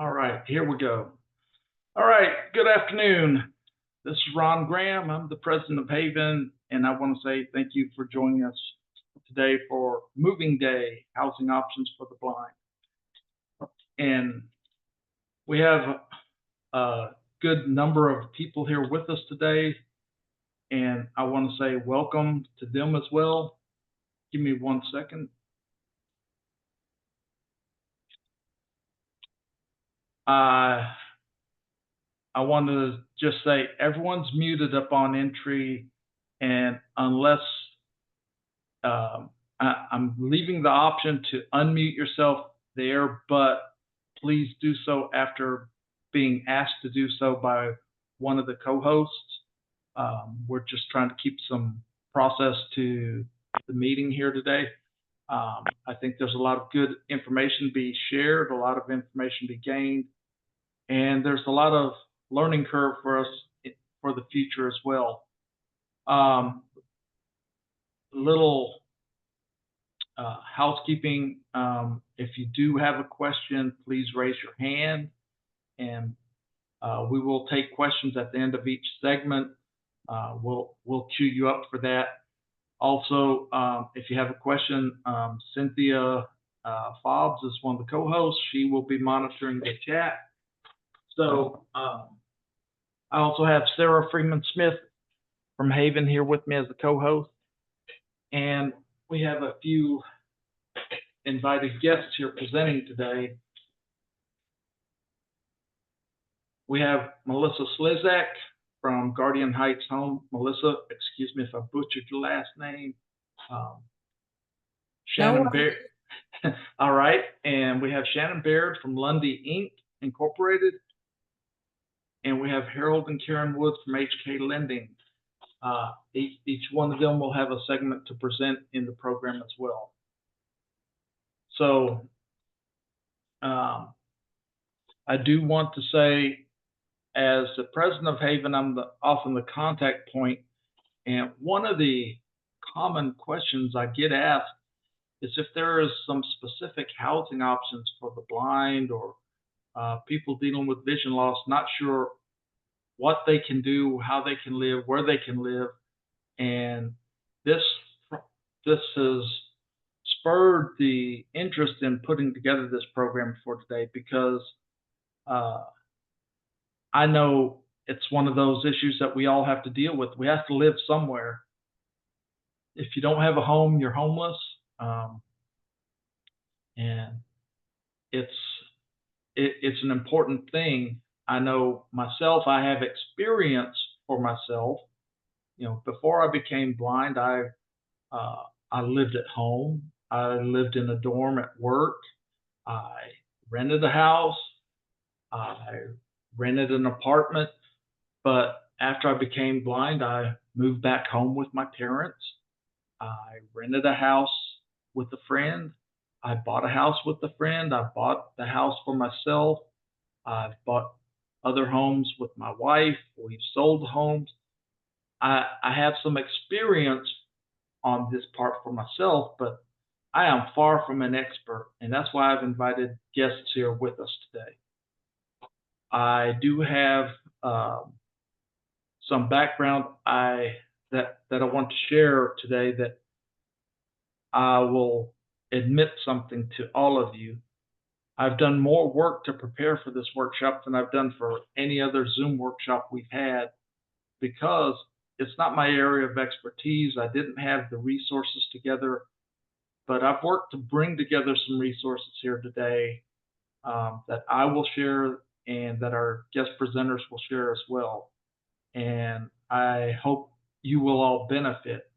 All right, here we go. All right, good afternoon. This is Ron Graham. I'm the president of HAVIN, and I want to say thank you for joining us today for Moving Day, Housing Options for the Blind. And we have a good number of people here with us today, and I want to say welcome to them as well. Give me 1 second. I want to just say everyone's muted up on entry, and unless I'm leaving the option to unmute yourself there, but please do so after being asked to do so by one of the co-hosts. We're just trying to keep some process to the meeting here today. I think there's a lot of good information to be shared, a lot of information to be gained, and there's a lot of learning curve for us for the future as well. Little housekeeping. If you do have a question, please raise your hand, and we will take questions at the end of each segment. We'll queue you up for that. Also, if you have a question, Cynthia Fobbs is one of the co-hosts. She will be monitoring the chat. So I also have Sarah Freeman Smith from HAVIN here with me as the co-host, and we have a few invited guests here presenting today. We have Melissa Slezak from Guardian Heights Home. Melissa, excuse me if I butchered your last name. Shannon Baird. All right, and we have Shannon Baird from Lundy Inc. Incorporated, and we have Harold and Karen Woods from HK Lending. Each one of them will have a segment to present in the program as well. So I do want to say, as the president of HAVIN, I'm often the contact point, and one of the common questions I get asked is if there is some specific housing options for the blind or people dealing with vision loss, not sure what they can do, how they can live, where they can live. And this has spurred the interest in putting together this program for today, because I know it's one of those issues that we all have to deal with. We have to live somewhere. If you don't have a home, you're homeless. And it's an important thing. I know myself, I have experience for myself. Before I became blind, I lived at home. I lived in a dorm at work. I rented a house. I rented an apartment. But after I became blind, I moved back home with my parents. I rented a house with a friend. I bought a house with a friend. I bought the house for myself. I've bought other homes with my wife. We've sold homes. I have some experience on this part for myself, but I am far from an expert, and that's why I've invited guests here with us today. I do have some background that I want to share today, that I will admit something to all of you. I've done more work to prepare for this workshop than I've done for any other Zoom workshop we've had, because it's not my area of expertise. I didn't have the resources together, but I've worked to bring together some resources here today that I will share and that our guest presenters will share as well. And I hope you will all benefit.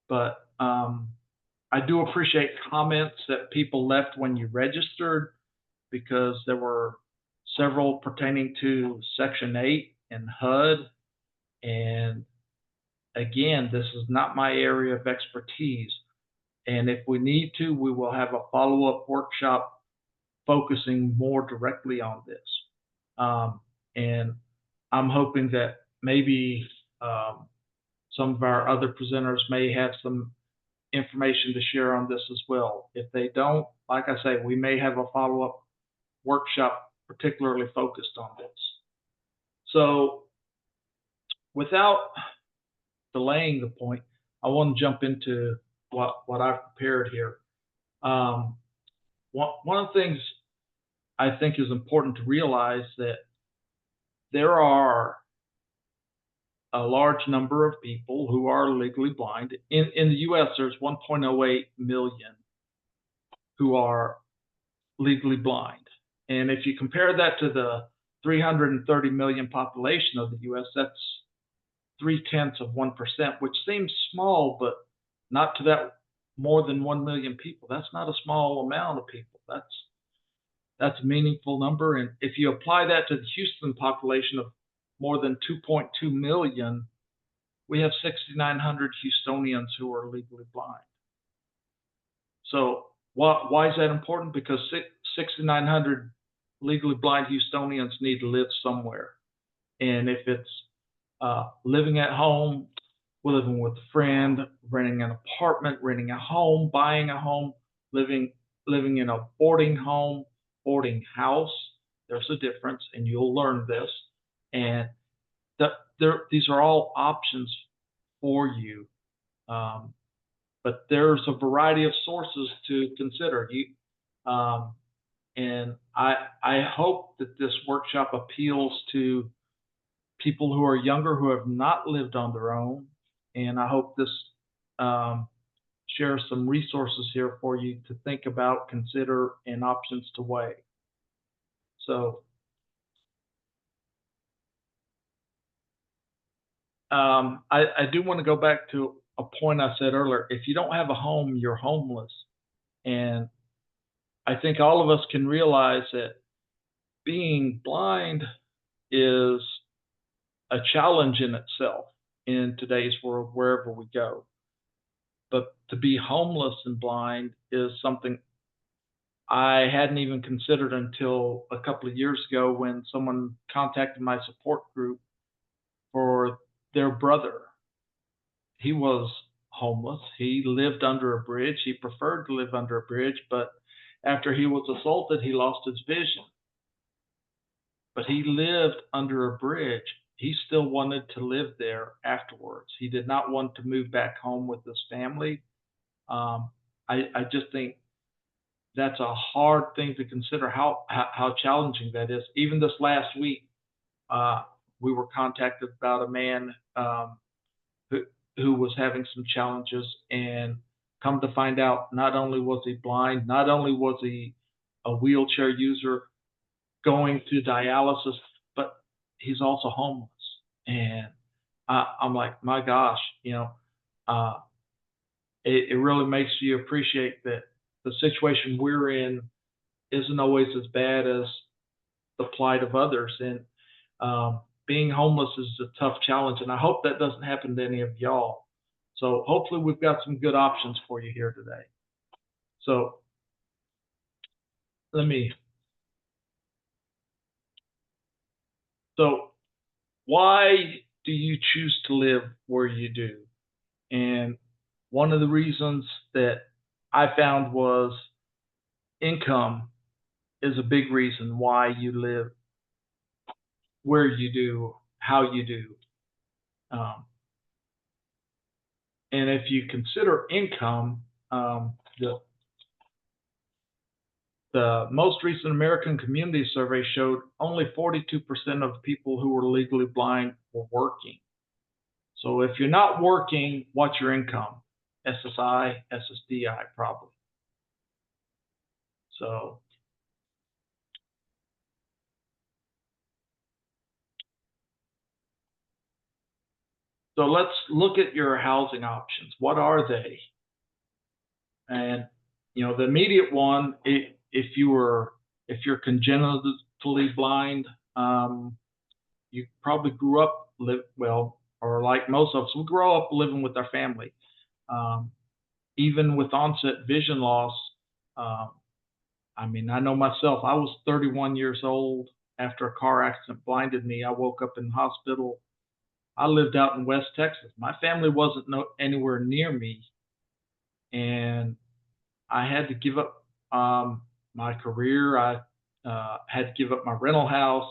But I do appreciate comments that people left when you registered, because there were several pertaining to Section 8 and HUD. And again, this is not my area of expertise. And if we need to, we will have a follow-up workshop focusing more directly on this. And I'm hoping that maybe some of our other presenters may have some information to share on this as well. If they don't, like I say, we may have a follow-up workshop particularly focused on this. So, without delaying the point, I want to jump into what I've prepared here. Um, one of the things I think is important to realize that there are a large number of people who are legally blind. In the U.S., there's 1.08 million who are legally blind. And if you compare that to the 330 million population of the U.S., that's 0.3%, which seems small, but not to that more than 1 million people. That's not a small amount of people. That's a meaningful number. And if you apply that to the Houston population of more than 2.2 million, we have 6,900 Houstonians who are legally blind. So why is that important? Because 6,900 legally blind Houstonians need to live somewhere. And if it's living at home, living with a friend, renting an apartment, renting a home, buying a home, living in a boarding home, boarding house, there's a difference, and you'll learn this. And these are all options for you. But there's a variety of sources to consider. And I hope that this workshop appeals to people who are younger who have not lived on their own. And I hope this shares some resources here for you to think about, consider, and options to weigh. So I do want to go back to a point I said earlier. If you don't have a home, you're homeless. And I think all of us can realize that being blind is a challenge in itself in today's world, wherever we go. But to be homeless and blind is something I hadn't even considered until a couple of years ago when someone contacted my support group for their brother. He was homeless. He lived under a bridge. He preferred to live under a bridge, but after he was assaulted, he lost his vision. But he lived under a bridge. He still wanted to live there afterwards. He did not want to move back home with his family. I just think that's a hard thing to consider how challenging that is. Even this last week, we were contacted about a man who was having some challenges, and come to find out, not only was he blind, not only was he a wheelchair user going through dialysis, but he's also homeless. And I'm like, my gosh, it really makes you appreciate that the situation we're in isn't always as bad as the plight of others. And being homeless is a tough challenge, and I hope that doesn't happen to any of y'all. So hopefully we've got some good options for you here today. So so why do you choose to live where you do? And one of the reasons that I found was income is a big reason why you live where you do, how you do. And if you consider income, the most recent American Community Survey showed only 42% of people who were legally blind were working. So if you're not working, what's your income? SSI, SSDI, probably. So let's look at your housing options. What are they? And the immediate one, if you're congenitally blind, you probably grew up or like most of us, we grow up living with our family. Even with onset vision loss, I know myself, I was 31 years old after a car accident blinded me. I woke up in the hospital. I lived out in West Texas. My family wasn't anywhere near me, and I had to give up my career. I had to give up my rental house.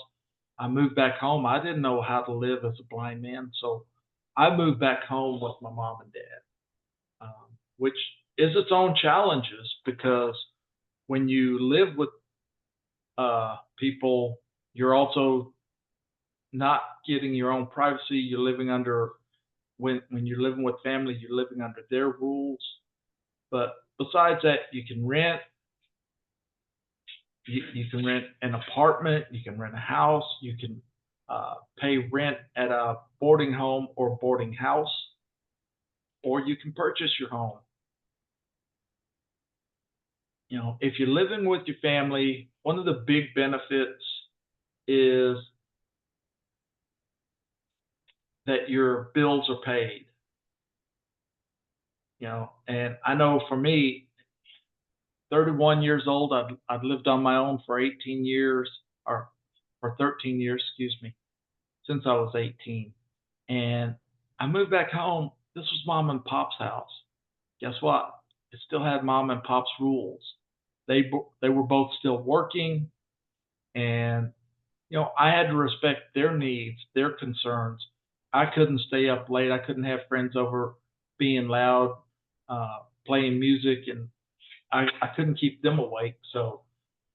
I moved back home. I didn't know how to live as a blind man, so I moved back home with my mom and dad, which is its own challenges because when you live with people, you're also not getting your own privacy. You're living under when you're living with family, you're living under their rules. But besides that, you can rent an apartment, you can rent a house, you can pay rent at a boarding home or boarding house, or you can purchase your home. You know, if you're living with your family, one of the big benefits is that your bills are paid. You know, and I know for me, 31 years old, I've lived on my own for 18 years, or for 13 years, excuse me, since I was 18. And I moved back home. This was mom and pop's house. Guess what? It still had mom and pop's rules. They were both still working, and you know I had to respect their needs, their concerns. I couldn't stay up late. I couldn't have friends over being loud, playing music, and I couldn't keep them awake. So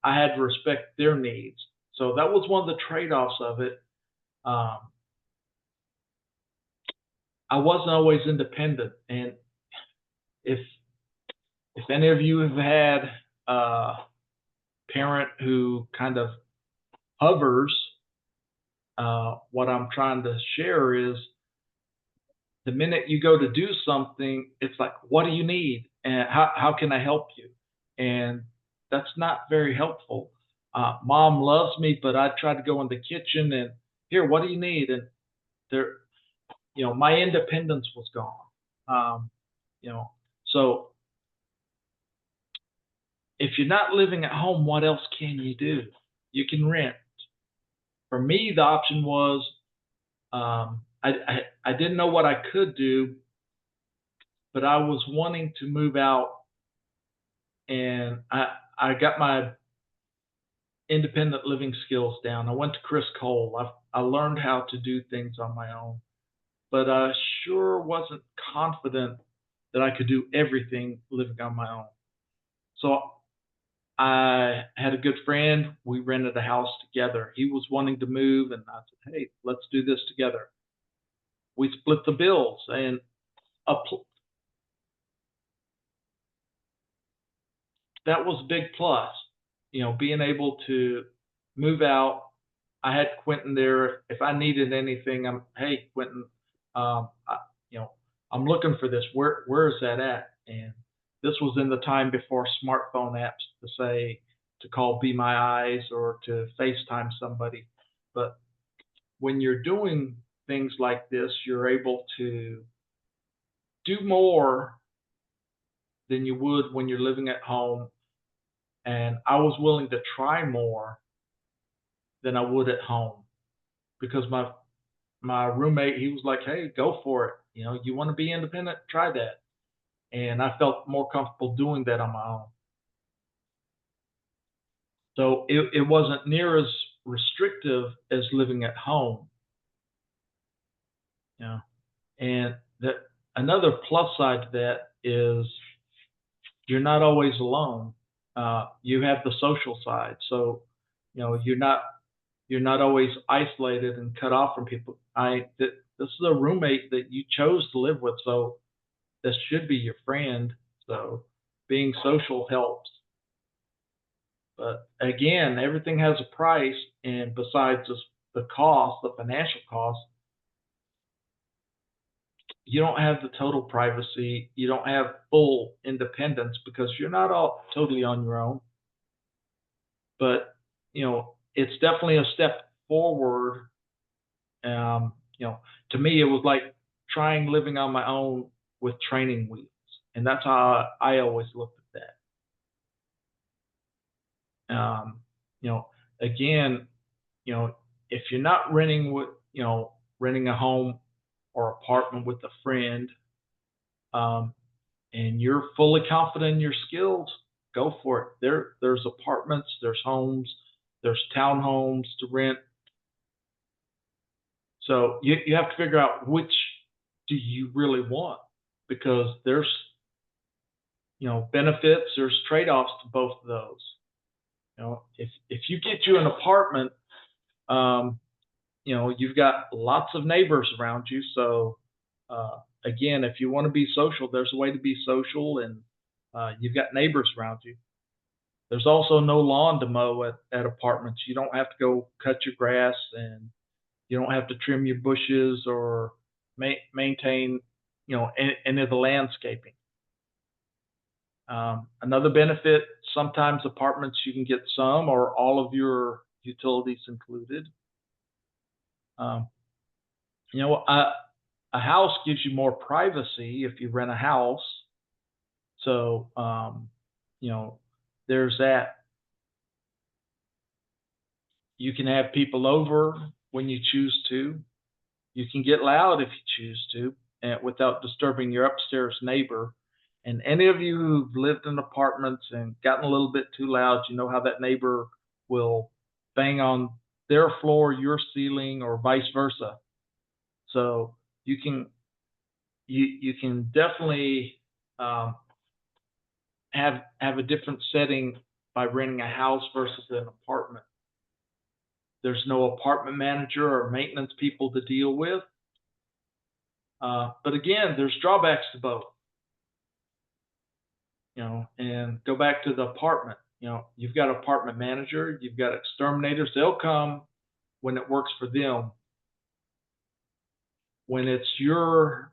I had to respect their needs. So that was one of the trade-offs of it. Um, I wasn't always independent, and if if any of you have had a parent who kind of hovers, what I'm trying to share is the minute you go to do something, it's like, what do you need? And how can I help you? And that's not very helpful. Mom loves me, but I try to go in the kitchen and here, what do you need? And there, you know, my independence was gone. Um, you know, so if you're not living at home, what else can you do? You can rent. For me, the option was I didn't know what I could do, but I was wanting to move out, and I got my independent living skills down. I went to Chris Cole. I learned how to do things on my own, but I sure wasn't confident that I could do everything living on my own. So I had a good friend. We rented a house together. He was wanting to move, and I said, "Hey, let's do this together." We split the bills, and a that was a big plus. You know, being able to move out. I had Quentin there. If I needed anything, hey Quentin, I, you know, I'm looking for this. Where is that at? And this was in the time before smartphone apps to say to call Be My Eyes or to FaceTime somebody. But when you're doing things like this, you're able to do more than you would when you're living at home. And I was willing to try more than I would at home because my roommate, he was like, "Hey, go for it. You know, you want to be independent, try that." And I felt more comfortable doing that on my own. So it wasn't near as restrictive as living at home. You know, and that another plus side to that is you're not always alone. You have the social side, so you know you're not always isolated and cut off from people. This is a roommate that you chose to live with, so this should be your friend. So being social helps. But again, everything has a price, and besides just the cost, the financial cost, you don't have the total privacy. You don't have full independence because you're not all totally on your own. But you know, it's definitely a step forward. You know, to me, it was like trying living on my own with training wheels, and that's how I always looked at that. You know, again, you know, if you're not renting with, you know, renting a home or apartment with a friend, um, and you're fully confident in your skills, go for it. There's apartments, there's homes, There's townhomes to rent. So you have to figure out which do you really want, because there's, benefits, there's trade-offs to both of those. If you get you an apartment, um, you've got lots of neighbors around you. So again, if you want to be social, there's a way to be social, and you've got neighbors around you. There's also no lawn to mow at apartments. You don't have to go cut your grass, and you don't have to trim your bushes or maintain, any of the landscaping. Another benefit, sometimes apartments you can get some or all of your utilities included. Um, a house gives you more privacy if you rent a house. So, there's that. You can have people over when you choose to. You can get loud if you choose to, and without disturbing your upstairs neighbor. And any of you who've lived in apartments and gotten a little bit too loud, you know how that neighbor will bang on their floor, your ceiling, or vice versa. So you can definitely have a different setting by renting a house versus an apartment. There's no apartment manager or maintenance people to deal with. But again, there's drawbacks to both. And go back to the apartment. You've got apartment manager, you've got exterminators. They'll come when it works for them. When it's your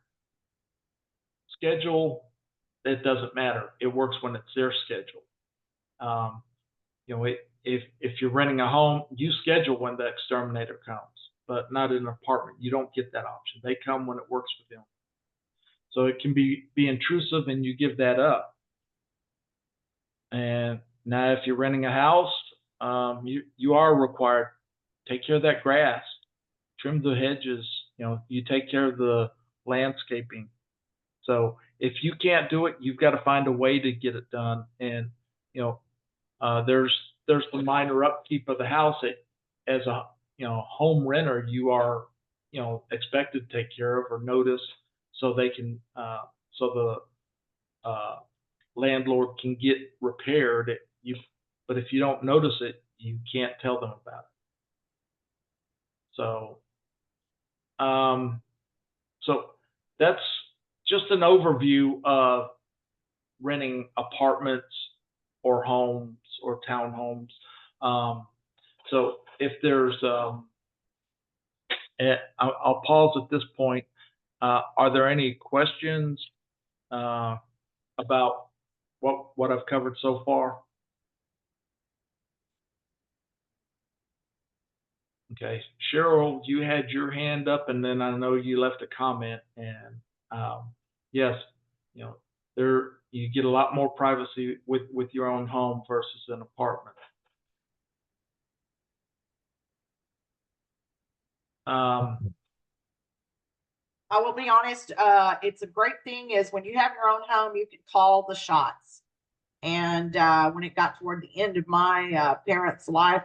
schedule, it doesn't matter. It works when it's their schedule. If you're renting a home, you schedule when the exterminator comes, but not in an apartment. You don't get that option. They come when it works for them. So it can be intrusive, and you give that up. And now, if you're renting a house, you are required to take care of that grass, trim the hedges. You take care of the landscaping. So if you can't do it, you've got to find a way to get it done. And there's the minor upkeep of the house. As a home renter, you are expected to take care of or notice, so they can so the landlord can get repaired. But if you don't notice it, you can't tell them about it. So so that's just an overview of renting apartments or homes or townhomes. So if there's, I'll pause at this point. Are there any questions about what I've covered so far? Okay, Cheryl, you had your hand up, and then I know you left a comment. And yes, there you get a lot more privacy with your own home versus an apartment. I will be honest, it's a great thing is when you have your own home, you can call the shots. And when it got toward the end of my parents' life,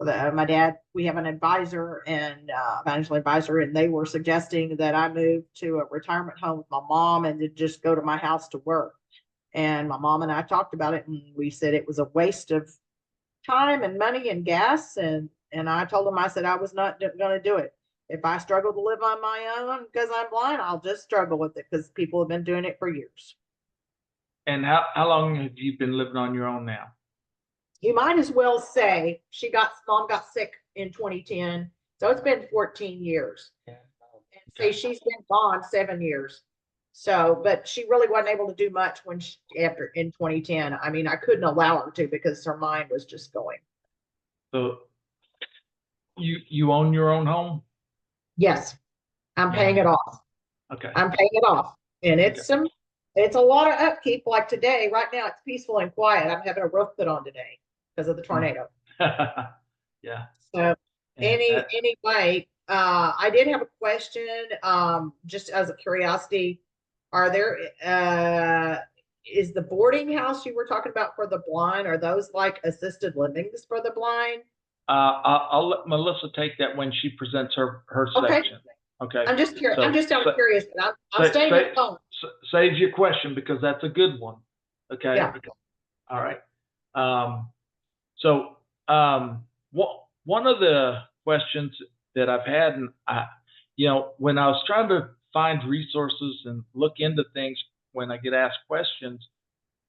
my dad, we have an advisor and financial advisor, and they were suggesting that I move to a retirement home with my mom and to just go to my house to work. And my mom and I talked about it, and we said it was a waste of time and money and gas. And I told him, I said I was not going to do it. If I struggle to live on my own because I'm blind, I'll just struggle with it, because people have been doing it for years. And how long have you been living on your own now? You might as well say mom got sick in 2010. So it's been 14 years. And say she's been gone 7 years. So, but she really wasn't able to do much after in 2010. I mean, I couldn't allow her to, because her mind was just going. So you own your own home? Yes, I'm paying it off. Okay. I'm paying it off, and it's a lot of upkeep. Like today, right now, it's peaceful and quiet. I'm having a roof put on today because of the tornado. Yeah. So anyway, I did have a question, just as a curiosity. Are there is the boarding house you were talking about for the blind, are those like assisted livings for the blind? I'll let Melissa take that when she presents her Okay. section. Okay. I'm just curious. So, I'm just curious, but I'm say- staying say- at home. Save your question because that's a good one. Okay. Yeah. All right. So, one of the questions that I've had, and when I was trying to find resources and look into things when I get asked questions,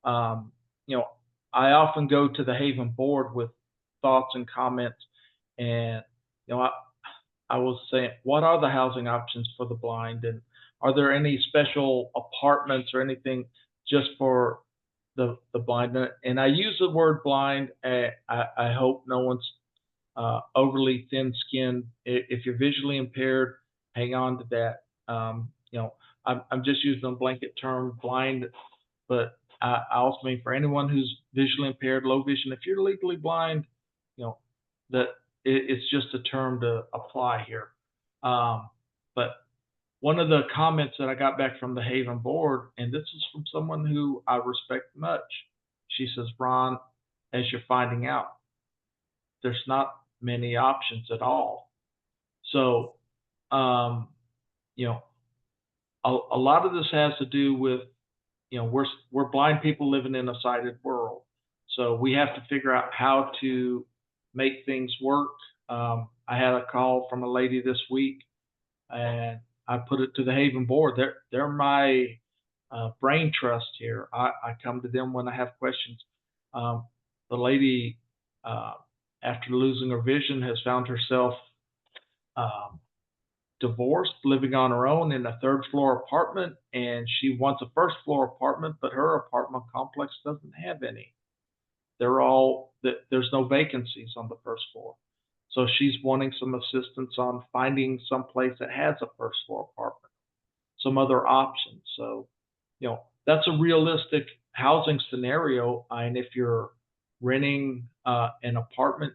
um, you know, I often go to the HAVIN board with thoughts and comments, and I was saying, what are the housing options for the blind, and are there any special apartments or anything just for the blind? And I use the word blind. I hope no one's overly thin-skinned. If you're visually impaired, hang on to that. I'm just using a blanket term, blind, but I also mean for anyone who's visually impaired, low vision. If you're legally blind, that it's just a term to apply here. But one of the comments that I got back from the HAVIN board, and this is from someone who I respect much, she says, Ron, as you're finding out, there's not many options at all. So, a lot of this has to do with, we're blind people living in a sighted world. So we have to figure out how to make things work. I had a call from a lady this week, and I put it to the HAVIN board. They're my brain trust here. I come to them when I have questions. The lady, after losing her vision, has found herself divorced, living on her own in a third floor apartment, and she wants a first floor apartment, but her apartment complex doesn't have any. There's no vacancies on the first floor. So she's wanting some assistance on finding some place that has a first floor apartment, some other options. So, that's a realistic housing scenario. And if you're renting an apartment,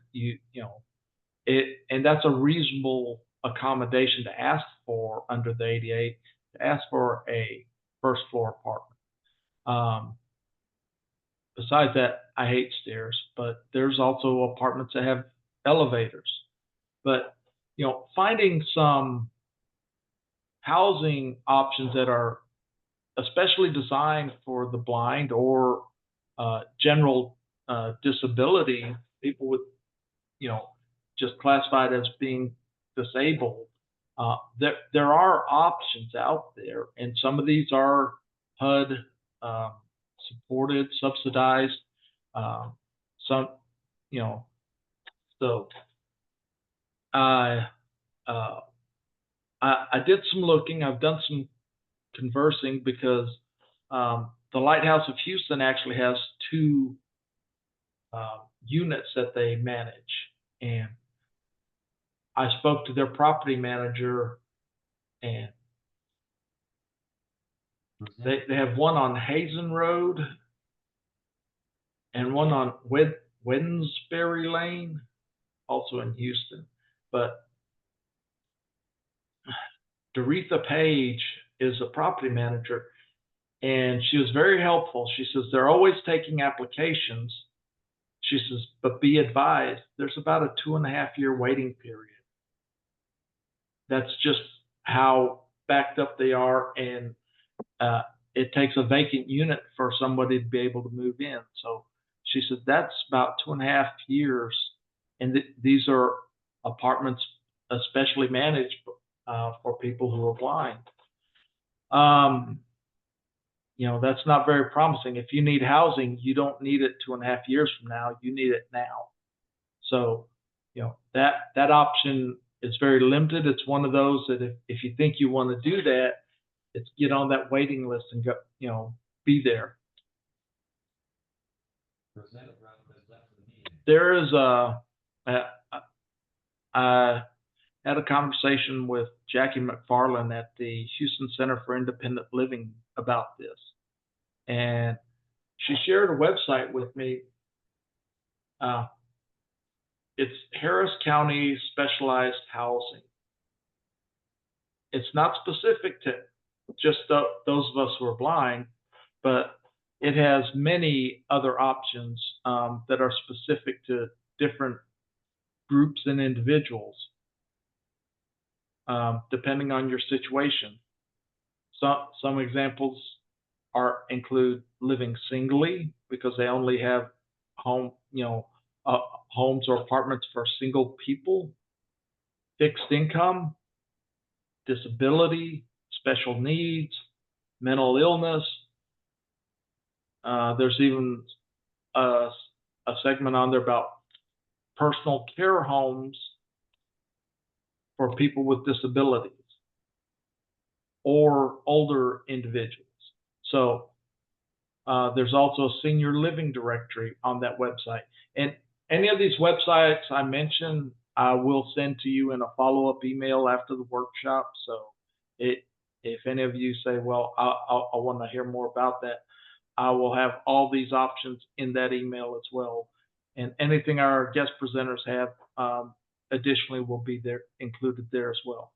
and that's a reasonable accommodation to ask for under the ADA, to ask for a first floor apartment. Besides that, I hate stairs, but there's also apartments that have elevators. But, finding some housing options that are especially designed for the blind or general disability, people with, just classified as being disabled, there are options out there, and some of these are HUD supported, subsidized. Some, so I did some looking. I've done some conversing because the Lighthouse of Houston actually has two units that they manage, and I spoke to their property manager, and they have one on Hazen Road and one on Wednesbury Lane, also in Houston. But Doretha Page is a property manager, and she was very helpful. She says they're always taking applications. She says, but be advised, there's about a 2.5-year waiting period. That's just how backed up they are, and it takes a vacant unit for somebody to be able to move in. So she said that's about 2.5 years, and these are apartments especially managed for people who are blind. That's not very promising. If you need housing, you don't need it 2.5 years from now. You need it now. So, that option is very limited. It's one of those that if you think you want to do that, it's get on that waiting list and go, be there. There is I had a conversation with Jackie McFarland at the Houston Center for Independent Living about this, and she shared a website with me. It's Harris County Specialized Housing. It's not specific to just those of us who are blind, but it has many other options that are specific to different groups and individuals, depending on your situation. Some examples include living singly because they only have home, uh, homes or apartments for single people, fixed income, disability, special needs, mental illness. There's even a, a segment on there about personal care homes for people with disabilities or older individuals. So there's also a senior living directory on that website. And any of these websites I mentioned, I will send to you in a follow-up email after the workshop. So if any of you say, well, I want to hear more about that, I will have all these options in that email as well. And anything our guest presenters have additionally will be there included there as well.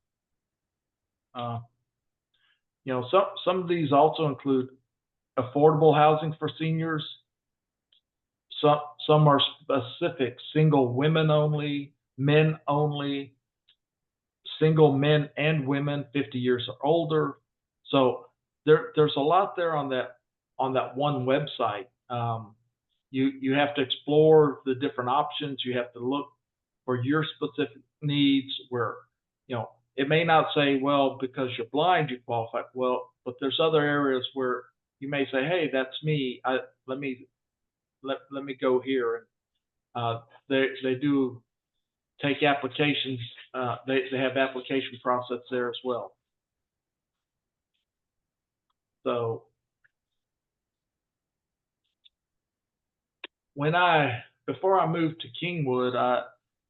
Some of these also include affordable housing for seniors. Some are specific, single women only, men only, single men and women 50 years or older. So there's a lot there on that one website. You have to explore the different options. You have to look for your specific needs where, it may not say, well, because you're blind, you qualify. Well, but there's other areas where you may say, hey, that's me. Let me go here. And they do take applications. They have application process there as well. So before I moved to Kingwood,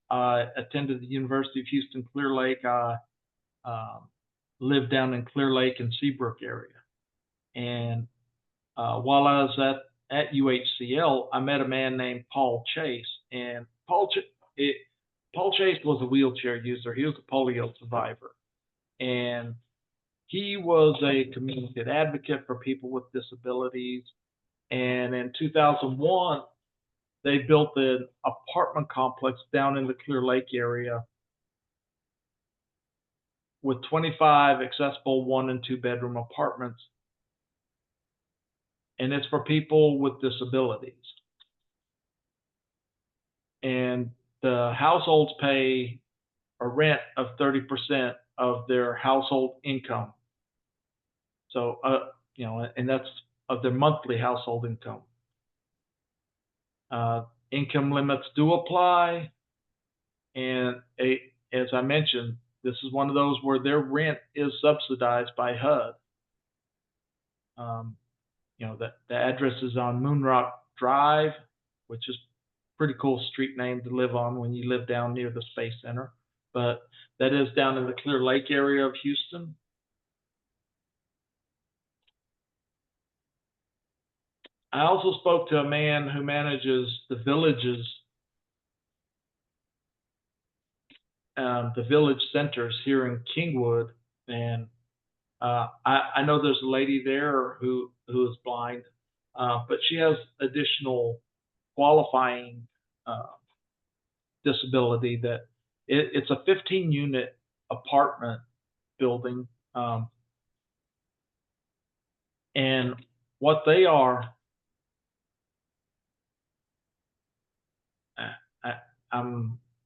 I attended the University of Houston Clear Lake. I lived down in Clear Lake and Seabrook area. And while I was at UHCL, I met a man named Paul Chase. And Paul Chase was a wheelchair user. He was a polio survivor. And he was a community advocate for people with disabilities. And in 2001, they built an apartment complex down in the Clear Lake area with 25 accessible 1 and 2 bedroom apartments. And it's for people with disabilities. And the households pay a rent of 30% of their household income. So, and that's of their monthly household income. Income limits do apply. And as I mentioned, this is one of those where their rent is subsidized by HUD. The address is on Moonrock Drive, which is a pretty cool street name to live on when you live down near the Space Center. But that is down in the Clear Lake area of Houston. I also spoke to a man who manages the villages, the village centers here in Kingwood, and I know there's a lady there who is blind, but she has additional qualifying disability that it's a 15-unit apartment building, and what they are,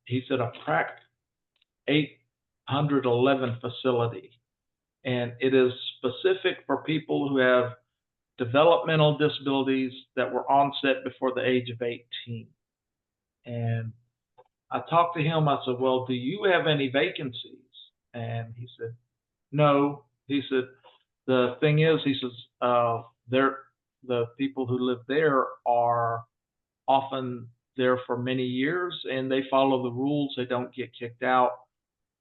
he said a PRAC 811 facility, and it is specific for people who have developmental disabilities that were onset before the age of 18. And I talked to him. I said, well, do you have any vacancies? And he said, no. He said, the thing is, he says, the people who live there are often there for many years and they follow the rules. They don't get kicked out.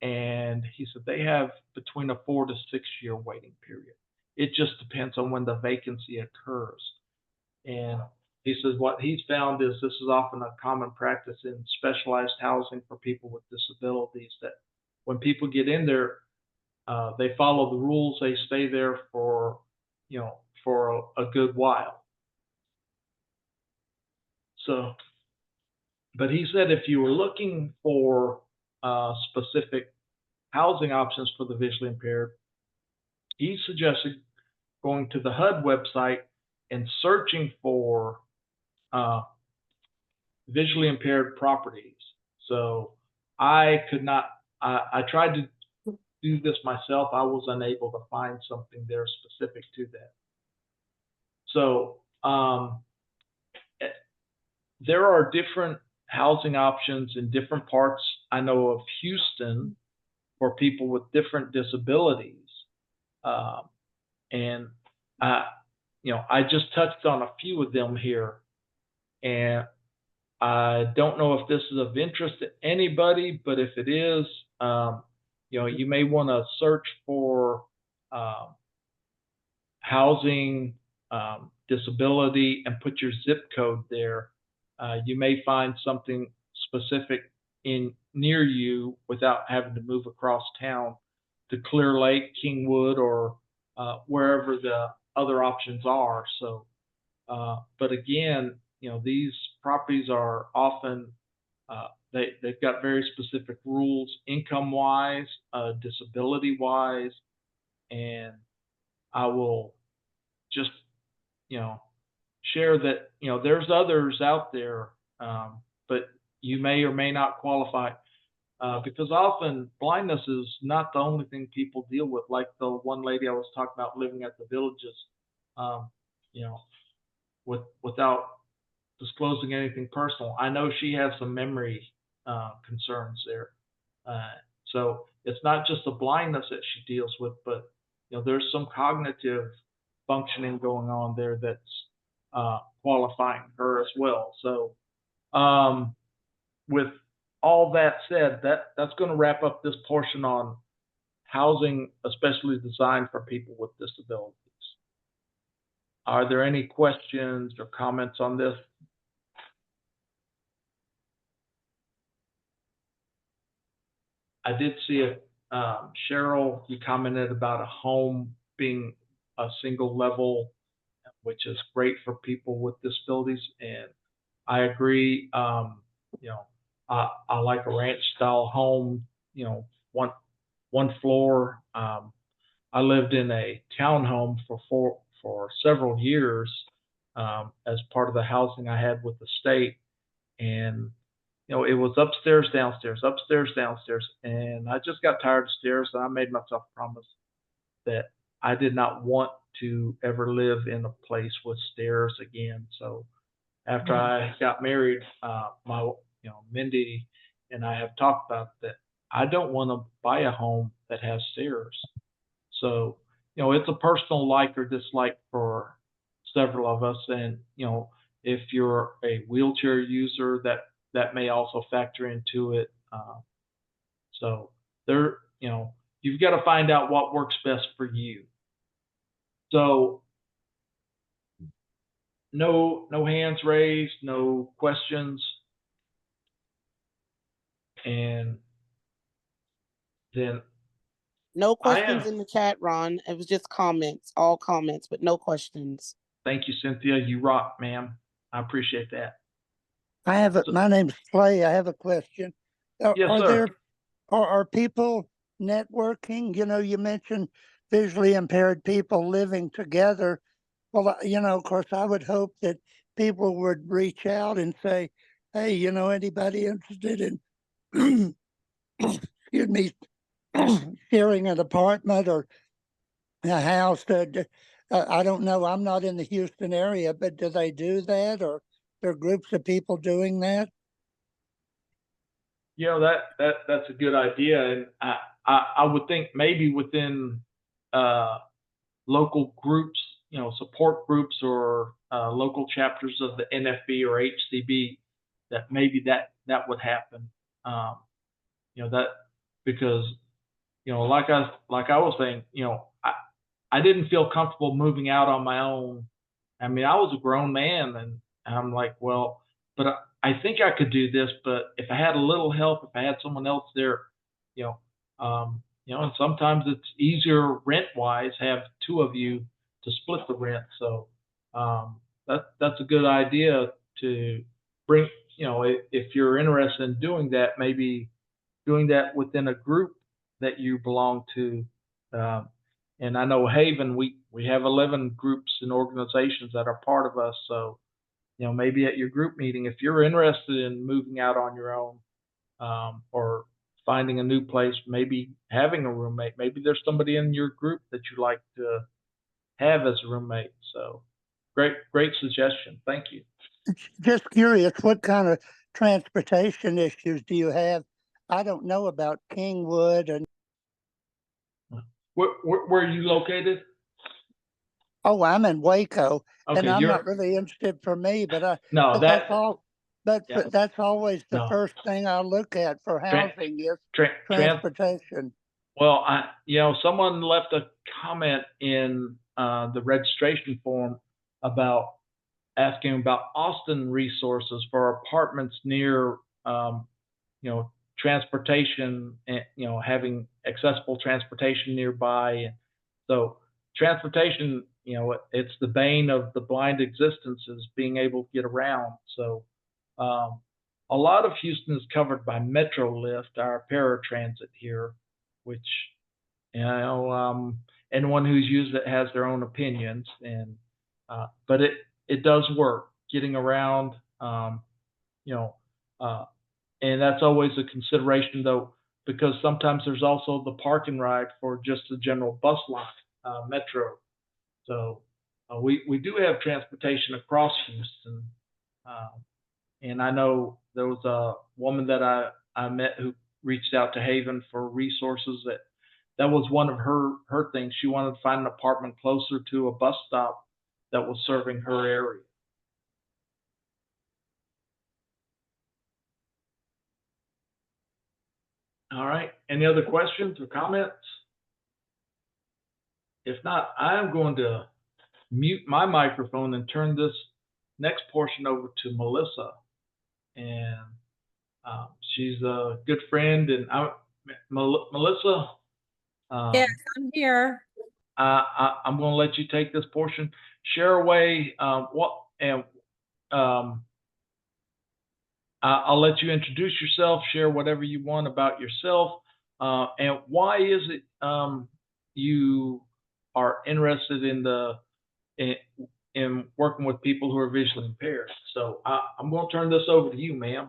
And he said they have between a 4 to 6 year waiting period. It just depends on when the vacancy occurs. And he says what he's found is this is often a common practice in specialized housing for people with disabilities, that when people get in there, they follow the rules. They stay there for a good while. So, but he said if you were looking for specific housing options for the visually impaired, he suggested going to the HUD website and searching for uh, visually impaired properties. So I could not, I tried to do this myself. I was unable to find something there specific to that. So there are different housing options in different parts. I know of Houston for people with different disabilities. Um, and I just touched on a few of them here, and I don't know if this is of interest to anybody, but if it is, you may want to search for um, housing, disability, and put your zip code there. You may find something specific in near you without having to move across town to Clear Lake, Kingwood, or wherever the other options are. So, but again, these properties are often they've got very specific rules, income wise, disability wise, and I will just share that there's others out there, but you may or may not qualify. Because often blindness is not the only thing people deal with. Like the one lady I was talking about living at the villages, um, you know, without disclosing anything personal, I know she has some memory concerns there. So it's not just the blindness that she deals with, but there's some cognitive functioning going on there that's qualifying her as well. So with all that said, that's going to wrap up this portion on housing, especially designed for people with disabilities. Are there any questions or comments on this? I did see it. Cheryl, you commented about a home being a single level, which is great for people with disabilities, and I agree. I like a ranch style home. One floor. I lived in a townhome for several years as part of the housing I had with the state, and it was upstairs, downstairs, upstairs, downstairs, and I just got tired of stairs, and I made myself a promise that I did not want to ever live in a place with stairs again. So after I got married, Mindy and I have talked about that. I don't want to buy a home that has stairs. So, it's a personal like or dislike for several of us. And, if you're a wheelchair user, that may also factor into it. So there, you've got to find out what works best for you. So no hands raised, no questions. And then no questions in the chat, Ron. It was just comments, all comments, but no questions. Thank you, Cynthia. You rock, ma'am. I appreciate that. My name's Clay. I have a question. Yes, sir. Are people networking? You mentioned visually impaired people living together. Well, of course, I would hope that people would reach out and say, hey, anybody interested in, excuse me, sharing an apartment or a house? I don't know. I'm not in the Houston area, but do they do that, or there are groups of people doing that? That's a good idea, and I would think maybe within local groups, support groups or local chapters of the NFB or HCB, that maybe that would happen. That because like I was saying, I didn't feel comfortable moving out on my own. I mean, I was a grown man, and I'm like, well, but I think I could do this. But if I had a little help, if I had someone else there, and sometimes it's easier rent wise, have two of you to split the rent. So that's a good idea to bring, if you're interested in doing that, maybe doing that within a group that you belong to. Um, and I know HAVIN, we have 11 groups and organizations that are part of us. So, maybe at your group meeting, if you're interested in moving out on your own, or finding a new place, maybe having a roommate, maybe there's somebody in your group that you like to have as a roommate. So great suggestion. Thank you. Just curious, what kind of transportation issues do you have? I don't know about Kingwood and. Where are you located? Oh, I'm in Waco, and Okay, I'm not really interested for me, but that's all. But yeah. that's always the No. first thing I look at for housing is transportation. Well, someone left a comment in the registration form about asking about Austin resources for apartments near, transportation and, having accessible transportation nearby. So transportation, it's the bane of the blind existence, is being able to get around. So a lot of Houston is covered by Metrolift, our paratransit here, which, anyone who's used it has their own opinions, and but it does work getting around, and that's always a consideration, though, because sometimes there's also the park and ride for just the general bus line, Metro. So we do have transportation across Houston, and I know there was a woman that I met who reached out to HAVIN for resources. That was one of her things. She wanted to find an apartment closer to a bus stop that was serving her area. All right. Any other questions or comments? If not, I'm going to mute my microphone and turn this next portion over to Melissa. And she's a good friend. And Melissa. Yes, I'm here. I'm going to let you take this portion. Share away I'll let you introduce yourself, share whatever you want about yourself, and why is it you are interested in working with people who are visually impaired. So I'm going to turn this over to you, ma'am.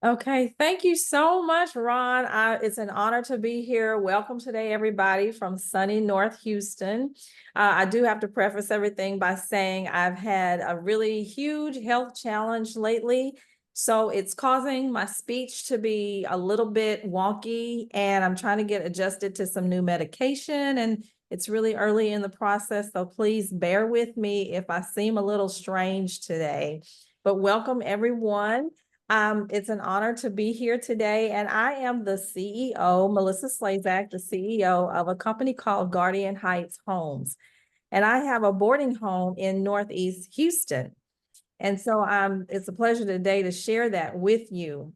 Okay, thank you so much, Ron. It's an honor to be here. Welcome today, everybody from sunny North Houston. I do have to preface everything by saying I've had a really huge health challenge lately. So it's causing my speech to be a little bit wonky, and I'm trying to get adjusted to some new medication, and it's really early in the process. So please bear with me if I seem a little strange today, but welcome everyone. It's an honor to be here today, and I am the CEO, Melissa Slezak, the CEO of a company called Guardian Heights Homes, and I have a boarding home in Northeast Houston. And so it's a pleasure today to share that with you.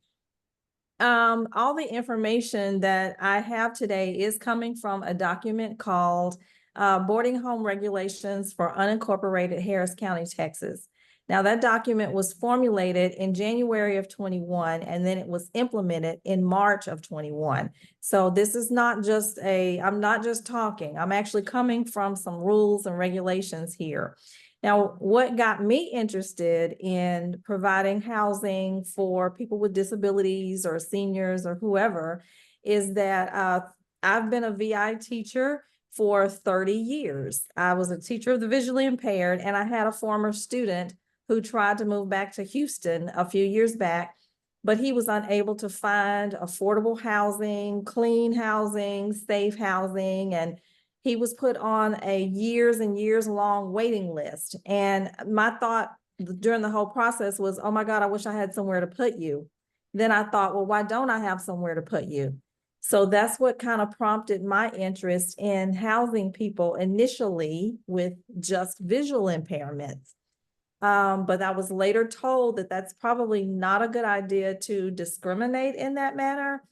All the information that I have today is coming from a document called Boarding Home Regulations for Unincorporated Harris County, Texas. Now, that document was formulated in January of 21, and then it was implemented in March of 21. So this is not just I'm not just talking, I'm actually coming from some rules and regulations here. Now, what got me interested in providing housing for people with disabilities or seniors or whoever is that I've been a VI teacher for 30 years. I was a teacher of the visually impaired, and I had a former student who tried to move back to Houston a few years back, but he was unable to find affordable housing, clean housing, safe housing, and he was put on a years and years long waiting list. And my thought during the whole process was, oh my God, I wish I had somewhere to put you. Then I thought, well, why don't I have somewhere to put you? So that's what kind of prompted my interest in housing people initially with just visual impairments. But I was later told that that's probably not a good idea to discriminate in that manner.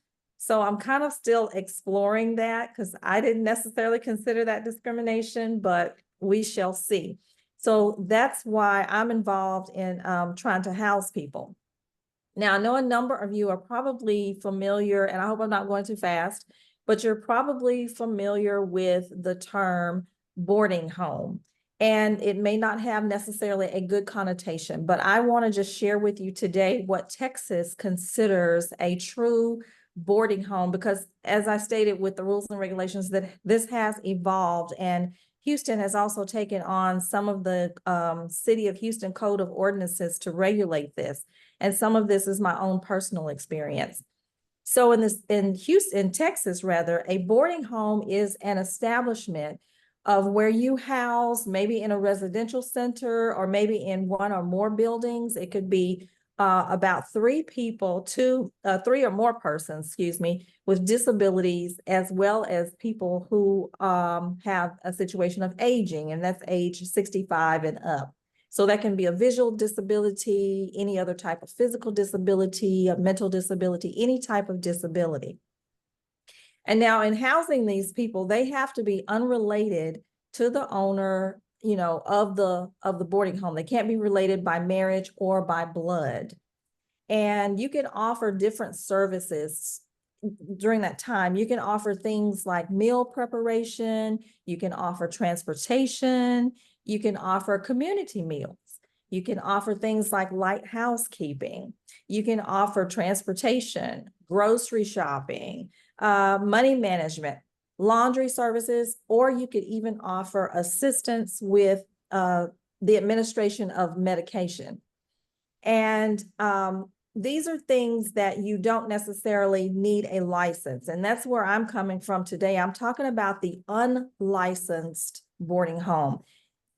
So I'm kind of still exploring that because I didn't necessarily consider that discrimination, but we shall see. So that's why I'm involved in trying to house people. Now, I know a number of you are probably familiar, and I hope I'm not going too fast, but you're probably familiar with the term boarding home. And it may not have necessarily a good connotation, but I want to just share with you today what Texas considers a true boarding home, because as I stated with the rules and regulations, that this has evolved, and Houston has also taken on some of the City of Houston Code of Ordinances to regulate this. And some of this is my own personal experience. So in Houston, Texas, rather, a boarding home is an establishment of where you house, maybe in a residential center or maybe in one or more buildings. It could be about 3 people, 3 or more persons, excuse me, with disabilities, as well as people who have a situation of aging, and that's age 65 and up. So that can be a visual disability, any other type of physical disability, a mental disability, any type of disability. And now in housing these people, they have to be unrelated to the owner, you know, of the boarding home. They can't be related by marriage or by blood. And you can offer different services during that time. You can offer things like meal preparation, you can offer transportation, you can offer community meals. You can offer things like light housekeeping. You can offer transportation, grocery shopping, money management, laundry services, or you could even offer assistance with the administration of medication. And these are things that you don't necessarily need a license. And that's where I'm coming from today. I'm talking about the unlicensed boarding home.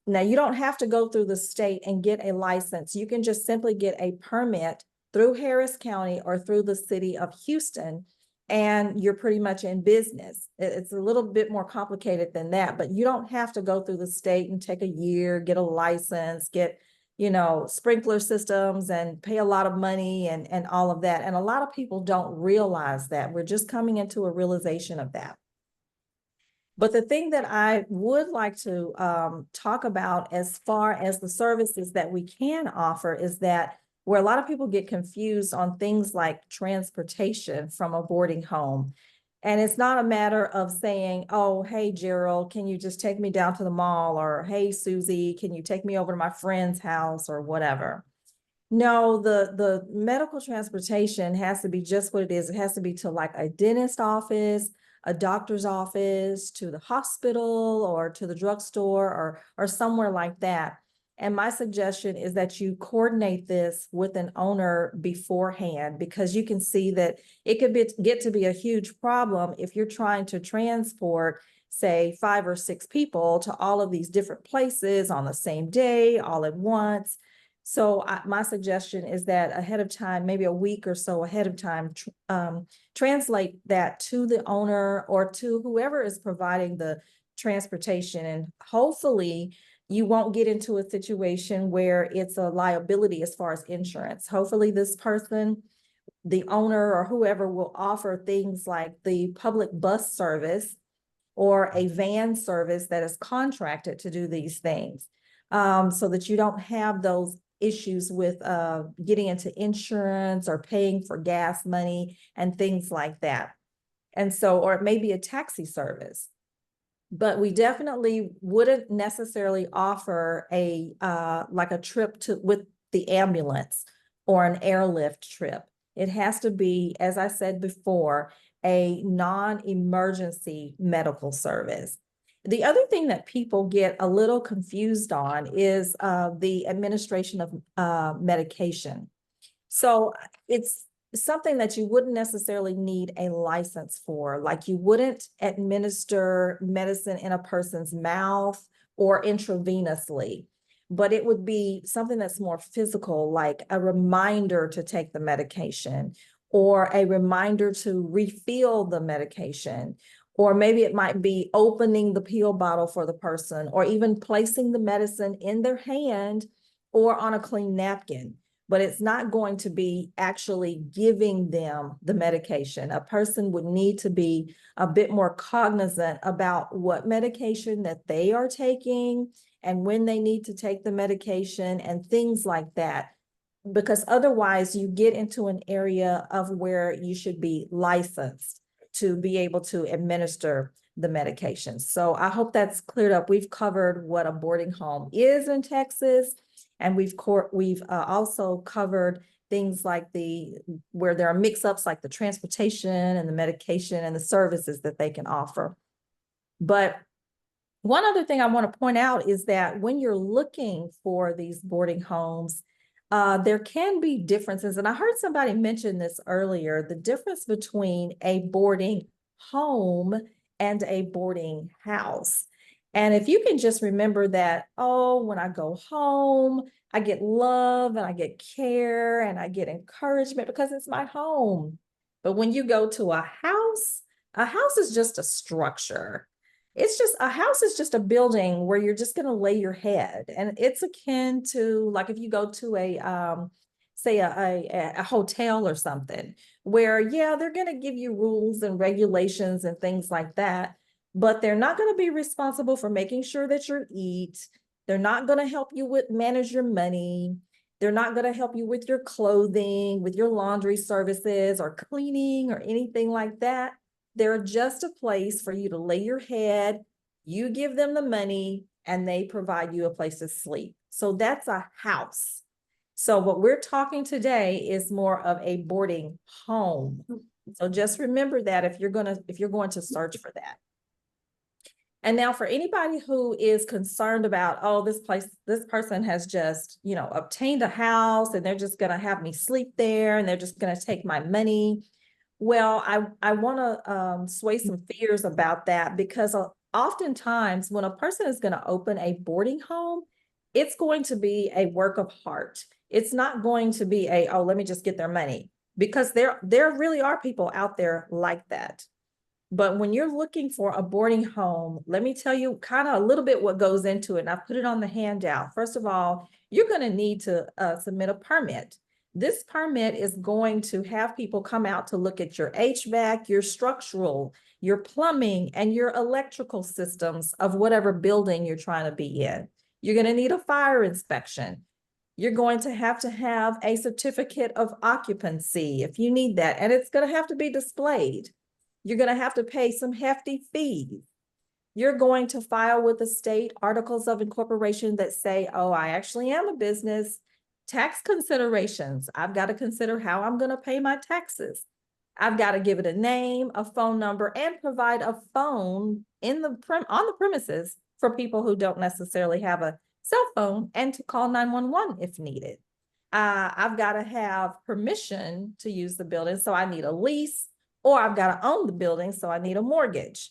Now, you don't have to go through the state and get a license. You can just simply get a permit through Harris County or through the city of Houston, and you're pretty much in business. It's a little bit more complicated than that, but you don't have to go through the state and take a year, get a license, get, you know, sprinkler systems and pay a lot of money and all of that. And a lot of people don't realize that. We're just coming into a realization of that. But the thing that I would like to talk about as far as the services that we can offer is that where a lot of people get confused on things like transportation from a boarding home. And it's not a matter of saying, oh, hey, Gerald, can you just take me down to the mall? Or, hey, Susie, can you take me over to my friend's house or whatever? No, the medical transportation has to be just what it is. It has to be to like a dentist office, a doctor's office, to the hospital or to the drugstore or somewhere like that. And my suggestion is that you coordinate this with an owner beforehand, because you can see that it could get to be a huge problem if you're trying to transport, say, 5 or 6 people to all of these different places on the same day, all at once. So my suggestion is that ahead of time, maybe a week or so ahead of time, translate that to the owner or to whoever is providing the transportation. And hopefully you won't get into a situation where it's a liability as far as insurance. Hopefully this person, the owner or whoever, will offer things like the public bus service or a van service that is contracted to do these things, so that you don't have those issues with getting into insurance or paying for gas money and things like that. And so, or it may be a taxi service, but we definitely wouldn't necessarily offer a like a trip with the ambulance or an airlift trip. It has to be, as I said before, a non-emergency medical service. The other thing that people get a little confused on is the administration of medication. So it's something that you wouldn't necessarily need a license for, like you wouldn't administer medicine in a person's mouth or intravenously, but it would be something that's more physical, like a reminder to take the medication or a reminder to refill the medication. Or maybe it might be opening the pill bottle for the person, or even placing the medicine in their hand or on a clean napkin. but it's not going to be actually giving them the medication. A person would need to be a bit more cognizant about what medication that they are taking and when they need to take the medication and things like that. Because otherwise you get into an area of where you should be licensed to be able to administer the medication. So I hope that's cleared up. We've covered what a boarding home is in Texas, and we've also covered things like where there are mix-ups, like the transportation and the medication and the services that they can offer. But one other thing I want to point out is that when you're looking for these boarding homes, there can be differences. And I heard somebody mention this earlier, the difference between a boarding home and a boarding house. And if you can just remember that, oh, when I go home, I get love and I get care and I get encouragement because it's my home. But when you go to a house is just a structure. A house is just a building where you're just going to lay your head. And it's akin to, like, if you go to say a hotel or something where, yeah, they're going to give you rules and regulations and things like that, but they're not going to be responsible for making sure that you eat. They're not going to help you manage your money. They're not going to help you with your clothing, with your laundry services or cleaning or anything like that. They're just a place for you to lay your head, you give them the money, and they provide you a place to sleep. So that's a house. So what we're talking today is more of a boarding home. So just remember that if you're going to search for that. And now for anybody who is concerned about, oh, this person has just, obtained a house and they're just going to have me sleep there and they're just going to take my money. Well, I want to sway some fears about that, because oftentimes when a person is going to open a boarding home, it's going to be a work of heart. It's not going to be oh, let me just get their money, because there really are people out there like that. But when you're looking for a boarding home, let me tell you kind of a little bit what goes into it. And I put it on the handout. First of all, you're going to need to submit a permit. This permit is going to have people come out to look at your HVAC, your structural, your plumbing, and your electrical systems of whatever building you're trying to be in. You're going to need a fire inspection. You're going to have a certificate of occupancy if you need that, and it's going to have to be displayed. You're going to have to pay some hefty fees. You're going to file with the state articles of incorporation that say, oh, I actually am a business. Tax considerations. I've got to consider how I'm going to pay my taxes. I've got to give it a name, a phone number, and provide a phone on the premises for people who don't necessarily have a cell phone, and to call 911 if needed. I've got to have permission to use the building, so I need a lease, or I've got to own the building, so I need a mortgage.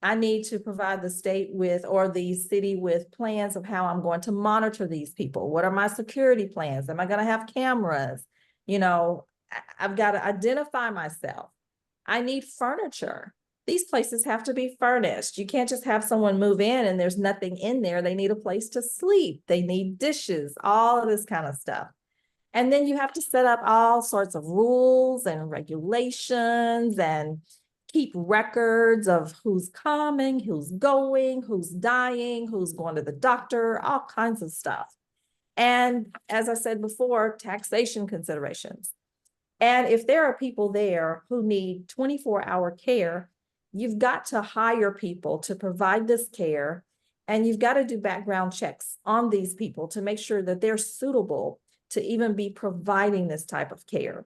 I need to provide the state or the city with plans of how I'm going to monitor these people. What are my security plans? Am I going to have cameras? I've got to identify myself. I need furniture. These places have to be furnished. You can't just have someone move in and there's nothing in there. They need a place to sleep. They need dishes, all of this kind of stuff. And then you have to set up all sorts of rules and regulations and keep records of who's coming, who's going, who's dying, who's going to the doctor, all kinds of stuff. And as I said before, taxation considerations. And if there are people there who need 24-hour care, you've got to hire people to provide this care, and you've got to do background checks on these people to make sure that they're suitable to even be providing this type of care.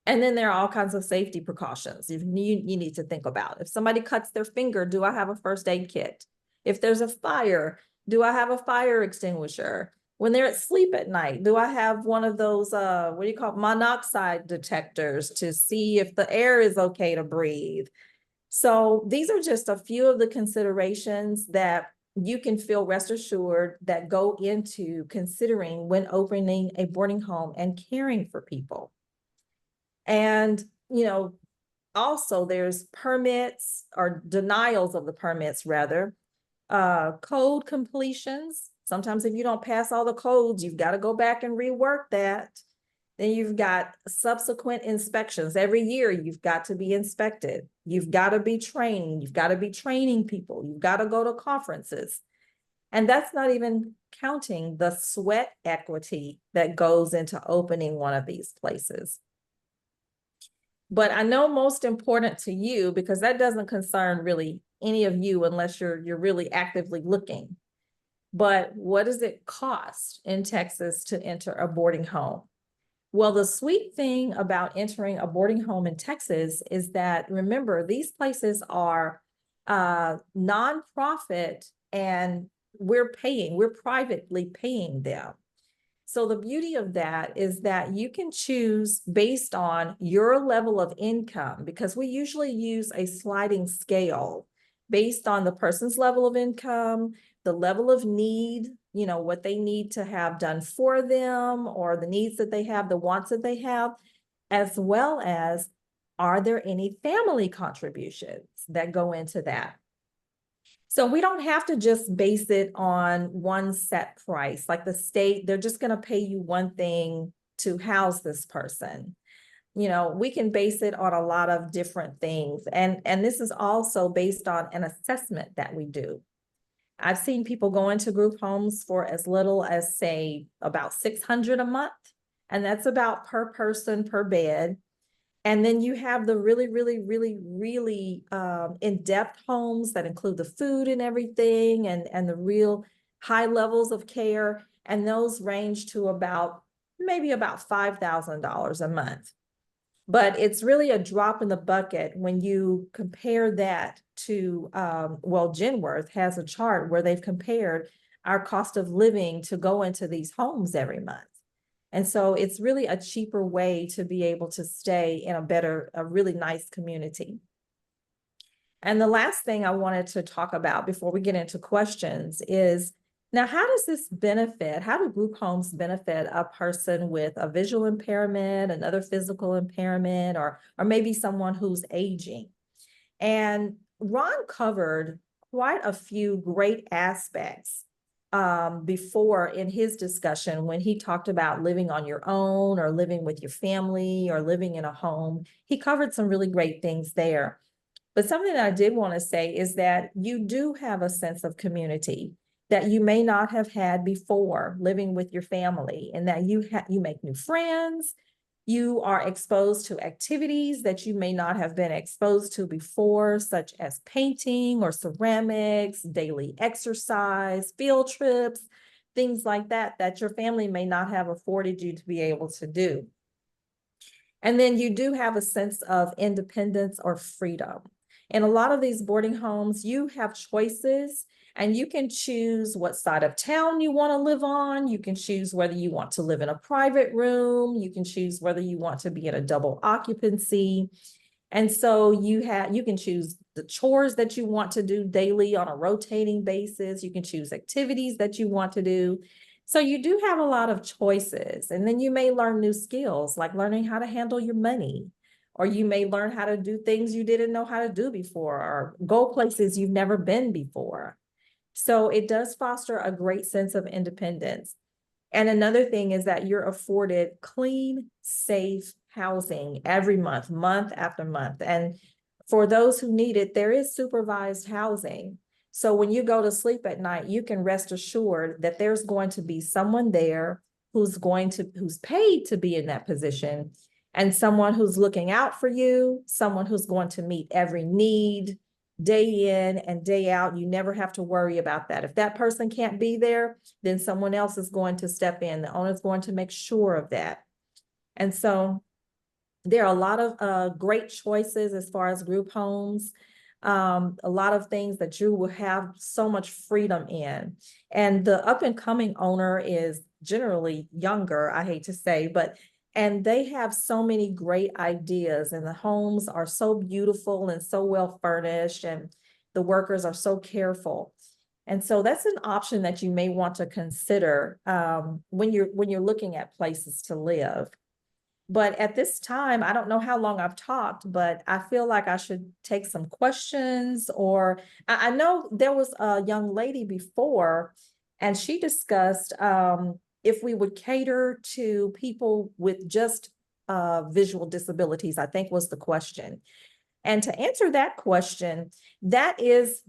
And then there are all kinds of safety precautions you need to think about. If somebody cuts their finger, do I have a first aid kit? If there's a fire, do I have a fire extinguisher? When they're asleep at night, do I have one of those, monoxide detectors to see if the air is okay to breathe? So these are just a few of the considerations that you can feel rest assured that go into considering when opening a boarding home and caring for people. And, also there's permits or denials of the permits rather, code completions, Sometimes if you don't pass all the codes, you've got to go back and rework that. Then you've got subsequent inspections. Every year, you've got to be inspected. You've got to be training. You've got to be training people. You've got to go to conferences. And that's not even counting the sweat equity that goes into opening one of these places. But I know most important to you, because that doesn't concern really any of you unless you're really actively looking. But what does it cost in Texas to enter a boarding home? Well, the sweet thing about entering a boarding home in Texas is that, remember, these places are nonprofit, and we're privately paying them. So the beauty of that is that you can choose based on your level of income, because we usually use a sliding scale based on the person's level of income, the level of need, you know, what they need to have done for them, or the needs that they have, the wants that they have, as well as, are there any family contributions that go into that? So we don't have to just base it on one set price. Like the state, they're just going to pay you one thing to house this person. You know, we can base it on a lot of different things. And this is also based on an assessment that we do. I've seen people go into group homes for as little as, say, about $600 a month. And that's about per person per bed. And then you have the really, really, really, really in-depth homes that include the food and everything, and the real high levels of care. And those range to maybe about $5,000 a month. But it's really a drop in the bucket when you compare that to, Genworth has a chart where they've compared our cost of living to go into these homes every month. And so it's really a cheaper way to be able to stay in a really nice community. And the last thing I wanted to talk about before we get into questions is, now, how do group homes benefit a person with a visual impairment, another physical impairment, or maybe someone who's aging? And Ron covered quite a few great aspects before in his discussion when he talked about living on your own, or living with your family, or living in a home. He covered some really great things there. But something that I did want to say is that you do have a sense of community that you may not have had before living with your family, and that you make new friends. You are exposed to activities that you may not have been exposed to before, such as painting or ceramics, daily exercise, field trips, things like that, that your family may not have afforded you to be able to do. And then you do have a sense of independence or freedom. In a lot of these boarding homes, you have choices, and you can choose what side of town you want to live on. You can choose whether you want to live in a private room. You can choose whether you want to be in a double occupancy. And so you can choose the chores that you want to do daily on a rotating basis. You can choose activities that you want to do. So you do have a lot of choices. And then you may learn new skills, like learning how to handle your money, or you may learn how to do things you didn't know how to do before, or go places you've never been before. So it does foster a great sense of independence. And another thing is that you're afforded clean, safe housing every month, month after month. And for those who need it, there is supervised housing. So when you go to sleep at night, you can rest assured that there's going to be someone there who's paid to be in that position, and someone who's looking out for you, someone who's going to meet every need day in and day out. You never have to worry about that. If that person can't be there, then someone else is going to step in. The owner's going to make sure of that. And so there are a lot of great choices as far as group homes. A lot of things that you will have so much freedom in. And the up and coming owner is generally younger, I hate to say, and they have so many great ideas, and the homes are so beautiful and so well furnished, and the workers are so careful. And so that's an option that you may want to consider when you're looking at places to live. But at this time, I don't know how long I've talked, but I feel like I should take some questions. Or I know there was a young lady before, And she discussed if we would cater to people with just visual disabilities, I think was the question. And to answer that question, that is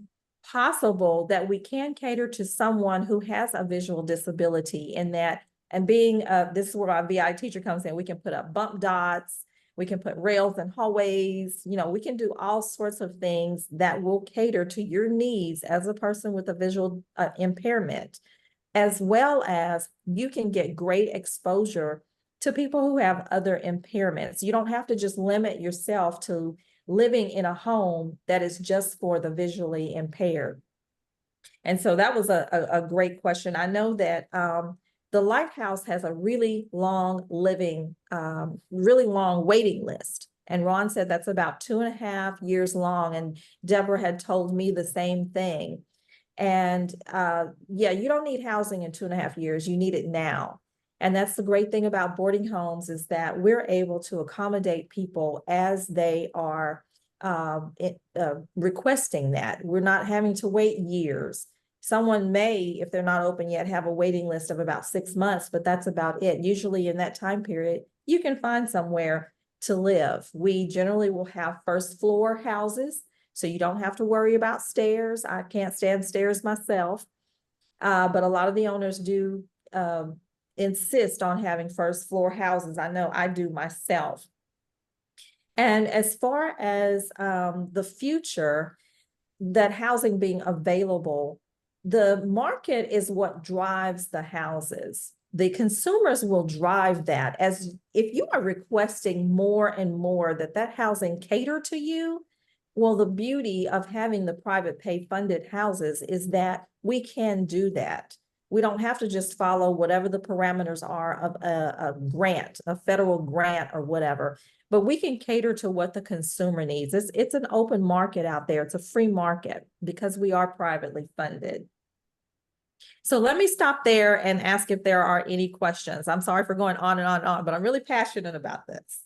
possible that we can cater to someone who has a visual disability in that, and being, this is where our VI teacher comes in, we can put up bump dots, we can put rails in hallways, you know, we can do all sorts of things that will cater to your needs as a person with a visual impairment, as well as you can get great exposure to people who have other impairments. You don't have to just limit yourself to living in a home that is just for the visually impaired. And so that was a great question. I know that the Lighthouse has a really long really long waiting list. And Ron said that's about 2.5 years long. And Deborah had told me the same thing. And yeah, you don't need housing in 2.5 years. You need it now. And that's the great thing about boarding homes, is that we're able to accommodate people as they are requesting that. We're not having to wait years. Someone may, if they're not open yet, have a waiting list of about 6 months, but that's about it. Usually in that time period, you can find somewhere to live. We generally will have first floor houses, so you don't have to worry about stairs. I can't stand stairs myself, but a lot of the owners do insist on having first floor houses. I know I do myself. And as far as the future, that housing being available, the market is what drives the houses. The consumers will drive that. As if you are requesting more and more that housing cater to you, well, the beauty of having the private pay funded houses is that we can do that. We don't have to just follow whatever the parameters are of a grant, a federal grant or whatever, but we can cater to what the consumer needs. It's an open market out there. It's a free market because we are privately funded. So let me stop there and ask if there are any questions. I'm sorry for going on and on and on, but I'm really passionate about this.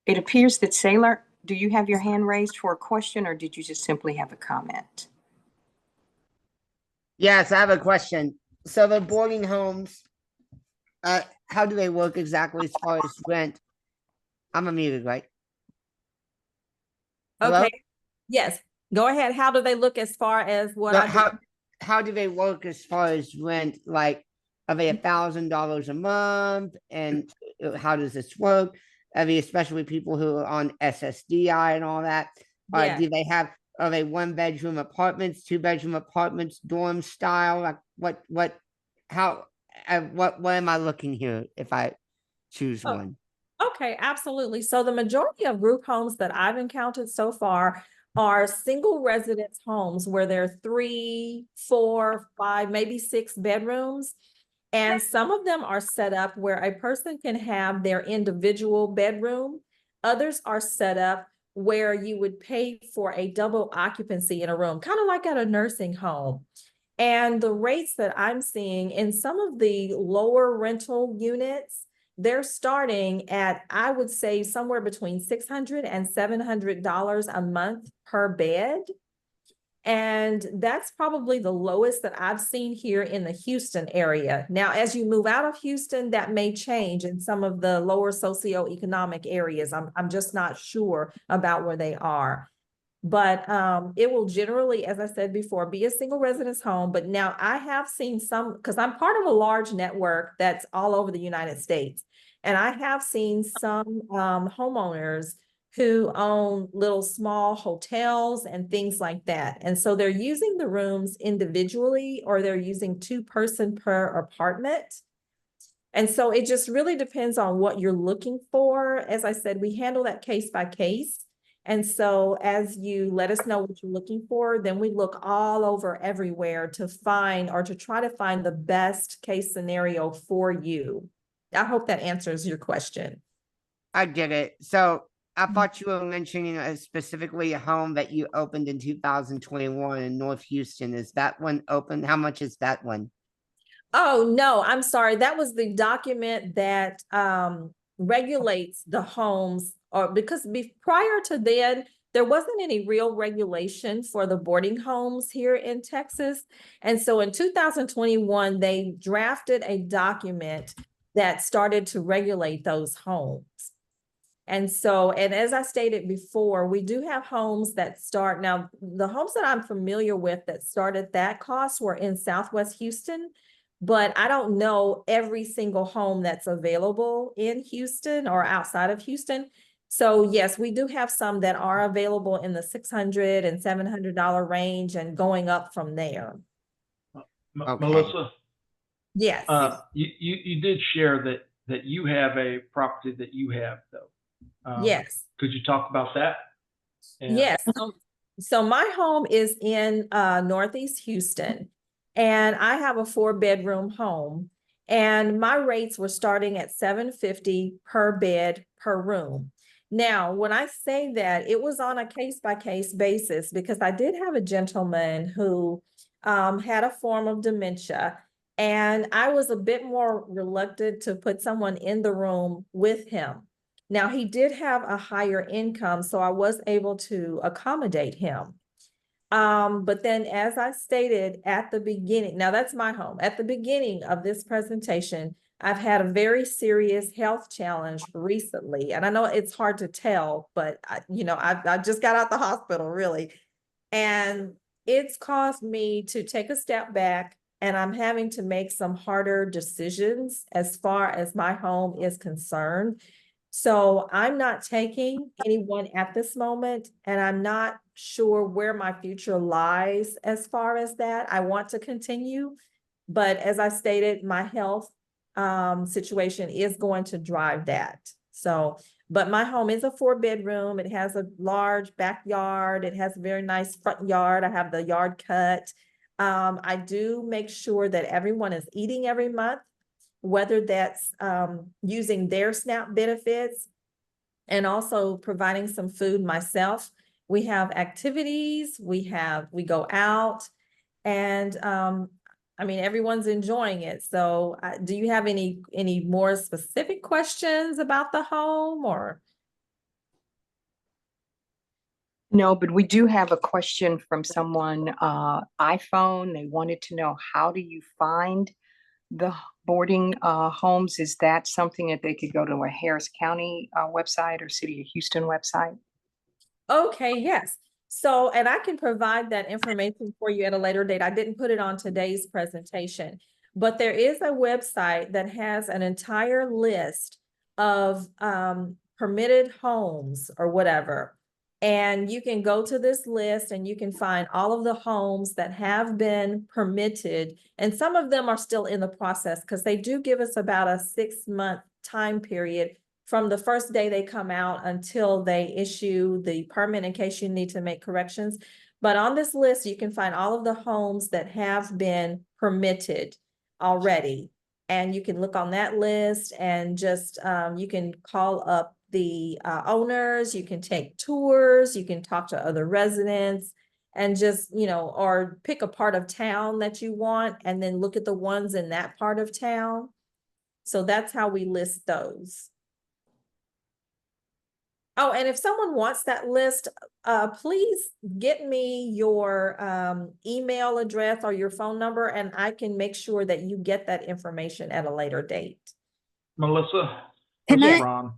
It appears that Sailor, do you have your hand raised for a question, or did you just simply have a comment? Yes, I have a question. So the boarding homes, how do they work exactly as far as rent? I'm unmuted, right? Hello? Okay. Yes. Go ahead. How do they look as far as what But I how do they work as far as rent? Like, are they $1,000 a month? And how does this work? Are they, especially people who are on SSDI and all that? Yeah. Do they have, are they 1-bedroom apartments, 2-bedroom apartments, dorm style? Like what am I looking here if I choose one? Okay, absolutely. So the majority of group homes that I've encountered so far are single residence homes where there are 3, 4, 5, maybe 6 bedrooms. And some of them are set up where a person can have their individual bedroom. Others are set up where you would pay for a double occupancy in a room, kind of like at a nursing home. And the rates that I'm seeing in some of the lower rental units, they're starting at, I would say, somewhere between $600 and $700 a month per bed. And that's probably the lowest that I've seen here in the Houston area. Now, as you move out of Houston, that may change in some of the lower socioeconomic areas. I'm just not sure about where they are. But it will generally, as I said before, be a single residence home. But now I have seen some, because I'm part of a large network that's all over the United States. And I have seen some homeowners who own little small hotels and things like that. And so they're using the rooms individually, or they're using 2-person per apartment. And so it just really depends on what you're looking for. As I said, we handle that case by case. And so as you let us know what you're looking for, then we look all over everywhere to find, or to try to find, the best case scenario for you. I hope that answers your question. I get it. So I thought you were mentioning specifically a home that you opened in 2021 in North Houston. Is that one open? How much is that one? Oh, no, I'm sorry. That was the document that regulates the homes, or because prior to then, there wasn't any real regulation for the boarding homes here in Texas. And so in 2021, they drafted a document that started to regulate those homes. And so, and as I stated before, we do have homes that start, now the homes that I'm familiar with that started that cost were in Southwest Houston, but I don't know every single home that's available in Houston or outside of Houston. So yes, we do have some that are available in the $600 and $700 range and going up from there. Okay. Melissa, Yes. you did share that you have a property that you have though. Yes. Could you talk about that? And- Yes. So my home is in Northeast Houston, and I have a 4-bedroom home, and my rates were starting at $750 per bed per room. Now, when I say that, it was on a case-by-case basis because I did have a gentleman who had a form of dementia, and I was a bit more reluctant to put someone in the room with him. Now, he did have a higher income, so I was able to accommodate him. But then as I stated at the beginning, now that's my home. At the beginning of this presentation, I've had a very serious health challenge recently. And I know it's hard to tell, but I just got out the hospital really. And it's caused me to take a step back, and I'm having to make some harder decisions as far as my home is concerned. So I'm not taking anyone at this moment, and I'm not sure where my future lies as far as that. I want to continue, but as I stated, my health situation is going to drive that. So, but my home is a 4-bedroom. It has a large backyard. It has a very nice front yard. I have the yard cut. I do make sure that everyone is eating every month, whether that's using their SNAP benefits and also providing some food myself. We have activities, we go out, and I mean, everyone's enjoying it. So do you have any more specific questions about the home or? No, but we do have a question from someone, iPhone. They wanted to know, how do you find the boarding homes? Is that something that they could go to a Harris County website or City of Houston website? Okay, yes. So, and I can provide that information for you at a later date. I didn't put it on today's presentation, but there is a website that has an entire list of permitted homes or whatever. And you can go to this list and you can find all of the homes that have been permitted. And some of them are still in the process because they do give us about a 6-month time period from the first day they come out until they issue the permit in case you need to make corrections. But on this list, you can find all of the homes that have been permitted already. And you can look on that list and just, you can call up the owners, you can take tours, you can talk to other residents and just, or pick a part of town that you want and then look at the ones in that part of town. So that's how we list those. Oh, and if someone wants that list, please get me your email address or your phone number, and I can make sure that you get that information at a later date. Melissa, Can this is I- Ron.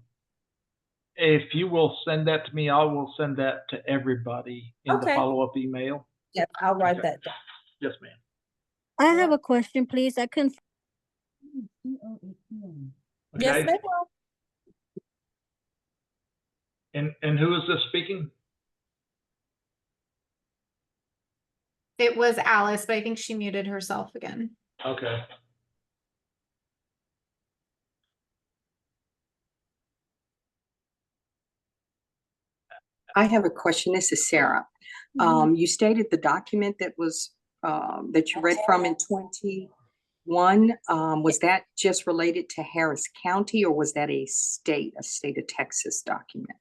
If you will send that to me, I will send that to everybody in the Okay. follow-up email. Yes, I'll write Okay. that down. Yes, ma'am. I have a question, please. I couldn't. Yes, Okay. ma'am. And who is this speaking? It was Alice, but I think she muted herself again. Okay. I have a question. This is Sarah. You stated the document that was that you read from in 21. Was that just related to Harris County, or was that a state of Texas document?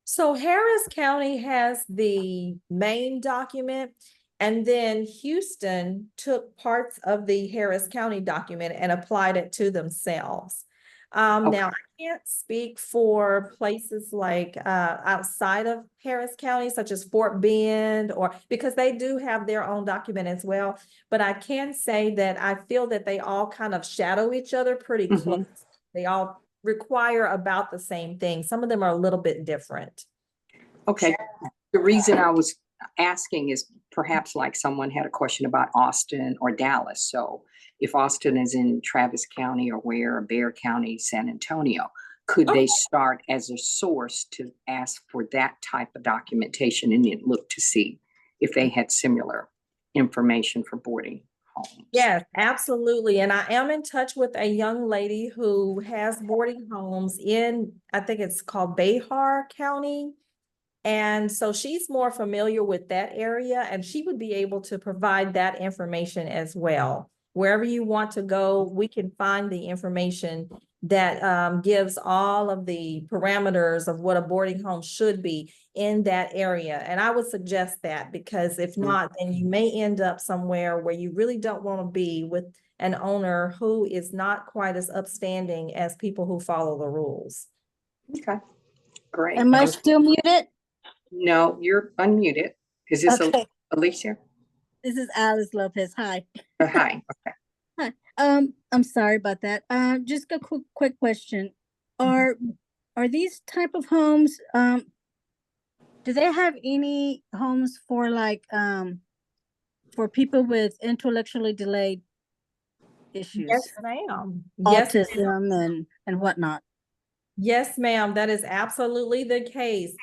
So Harris County has the main document, and then Houston took parts of the Harris County document and applied it to themselves. Now I can't speak for places like outside of Harris County, such as Fort Bend, or because they do have their own document as well. But I can say that I feel that they all kind of shadow each other pretty close. They all require about the same thing. Some of them are a little bit different. Okay. The reason I was asking is perhaps like someone had a question about Austin or Dallas. So if Austin is in Travis County or where, or Baird County, San Antonio, could they start as a source to ask for that type of documentation and then look to see if they had similar information for boarding homes? Yes, absolutely. And I am in touch with a young lady who has boarding homes in, I think it's called Baird County. And so she's more familiar with that area, and she would be able to provide that information as well. Wherever you want to go, we can find the information that gives all of the parameters of what a boarding home should be in that area. And I would suggest that, because if not, then you may end up somewhere where you really don't want to be with an owner who is not quite as upstanding as people who follow the rules. Okay, great. Am I still muted? No, you're unmuted. Is this Okay. Alicia? This is Alice Lopez. Hi. Hi. Okay. Hi. I'm sorry about that. Just a quick question. Are these type of homes, do they have any homes for like, for people with intellectually delayed issues? Yes, ma'am. Yes, Autism and whatnot? yes, ma'am. That is absolutely the case.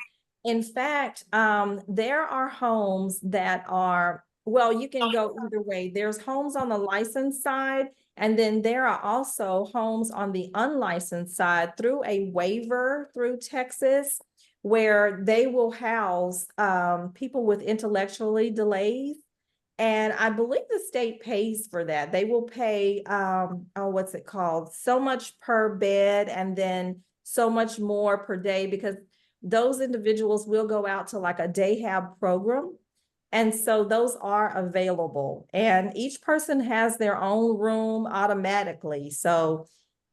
In fact, there are homes that are, well, you can go either way. There's homes on the licensed side, and then there are also homes on the unlicensed side through a waiver through Texas, where they will house people with intellectually delays. And I believe the state pays for that. They will pay, what's it called? So much per bed, and then so much more per day, because those individuals will go out to like a day hab program. And so those are available, and each person has their own room automatically. So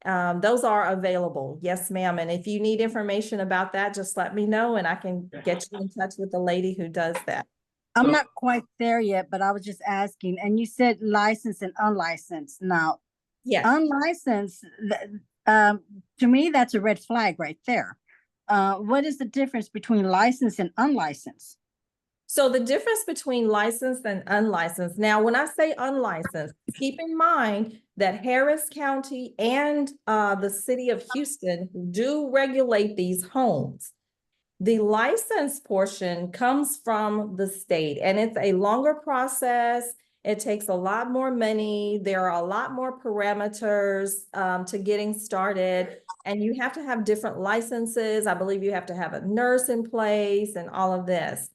those are available. Yes, ma'am. And if you need information about that, just let me know and I can get you in touch with the lady who does that. I'm not quite there yet, but I was just asking. And you said licensed and unlicensed. Now, yes, unlicensed, to me, that's a red flag right there. What is the difference between licensed and unlicensed? So the difference between licensed and unlicensed. Now, when I say unlicensed, keep in mind that Harris County and the city of Houston do regulate these homes. The license portion comes from the state, and it's a longer process. It takes a lot more money. There are a lot more parameters to getting started, and you have to have different licenses. I believe you have to have a nurse in place and all of this.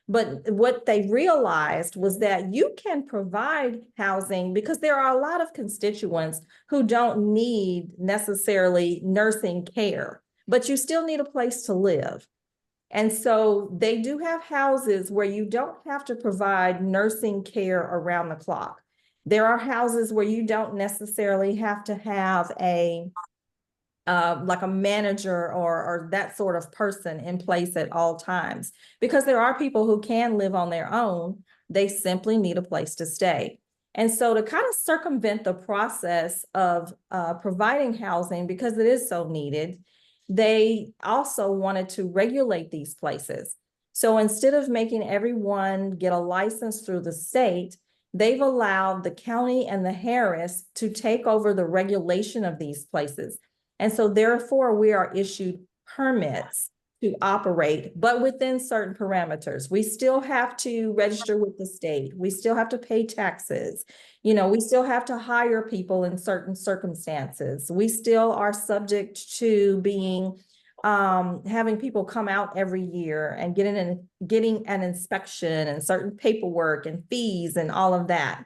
But what they realized was that you can provide housing, because there are a lot of constituents who don't need necessarily nursing care, but you still need a place to live. And so they do have houses where you don't have to provide nursing care around the clock. There are houses where you don't necessarily have to have a like a manager or that sort of person in place at all times, because there are people who can live on their own. They simply need a place to stay. And so to kind of circumvent the process of providing housing, because it is so needed, they also wanted to regulate these places. So instead of making everyone get a license through the state, they've allowed the county and the Harris to take over the regulation of these places. And so therefore we are issued permits to operate, but within certain parameters. We still have to register with the state. We still have to pay taxes. You know, we still have to hire people in certain circumstances. We still are subject to being, having people come out every year and getting an inspection and certain paperwork and fees and all of that.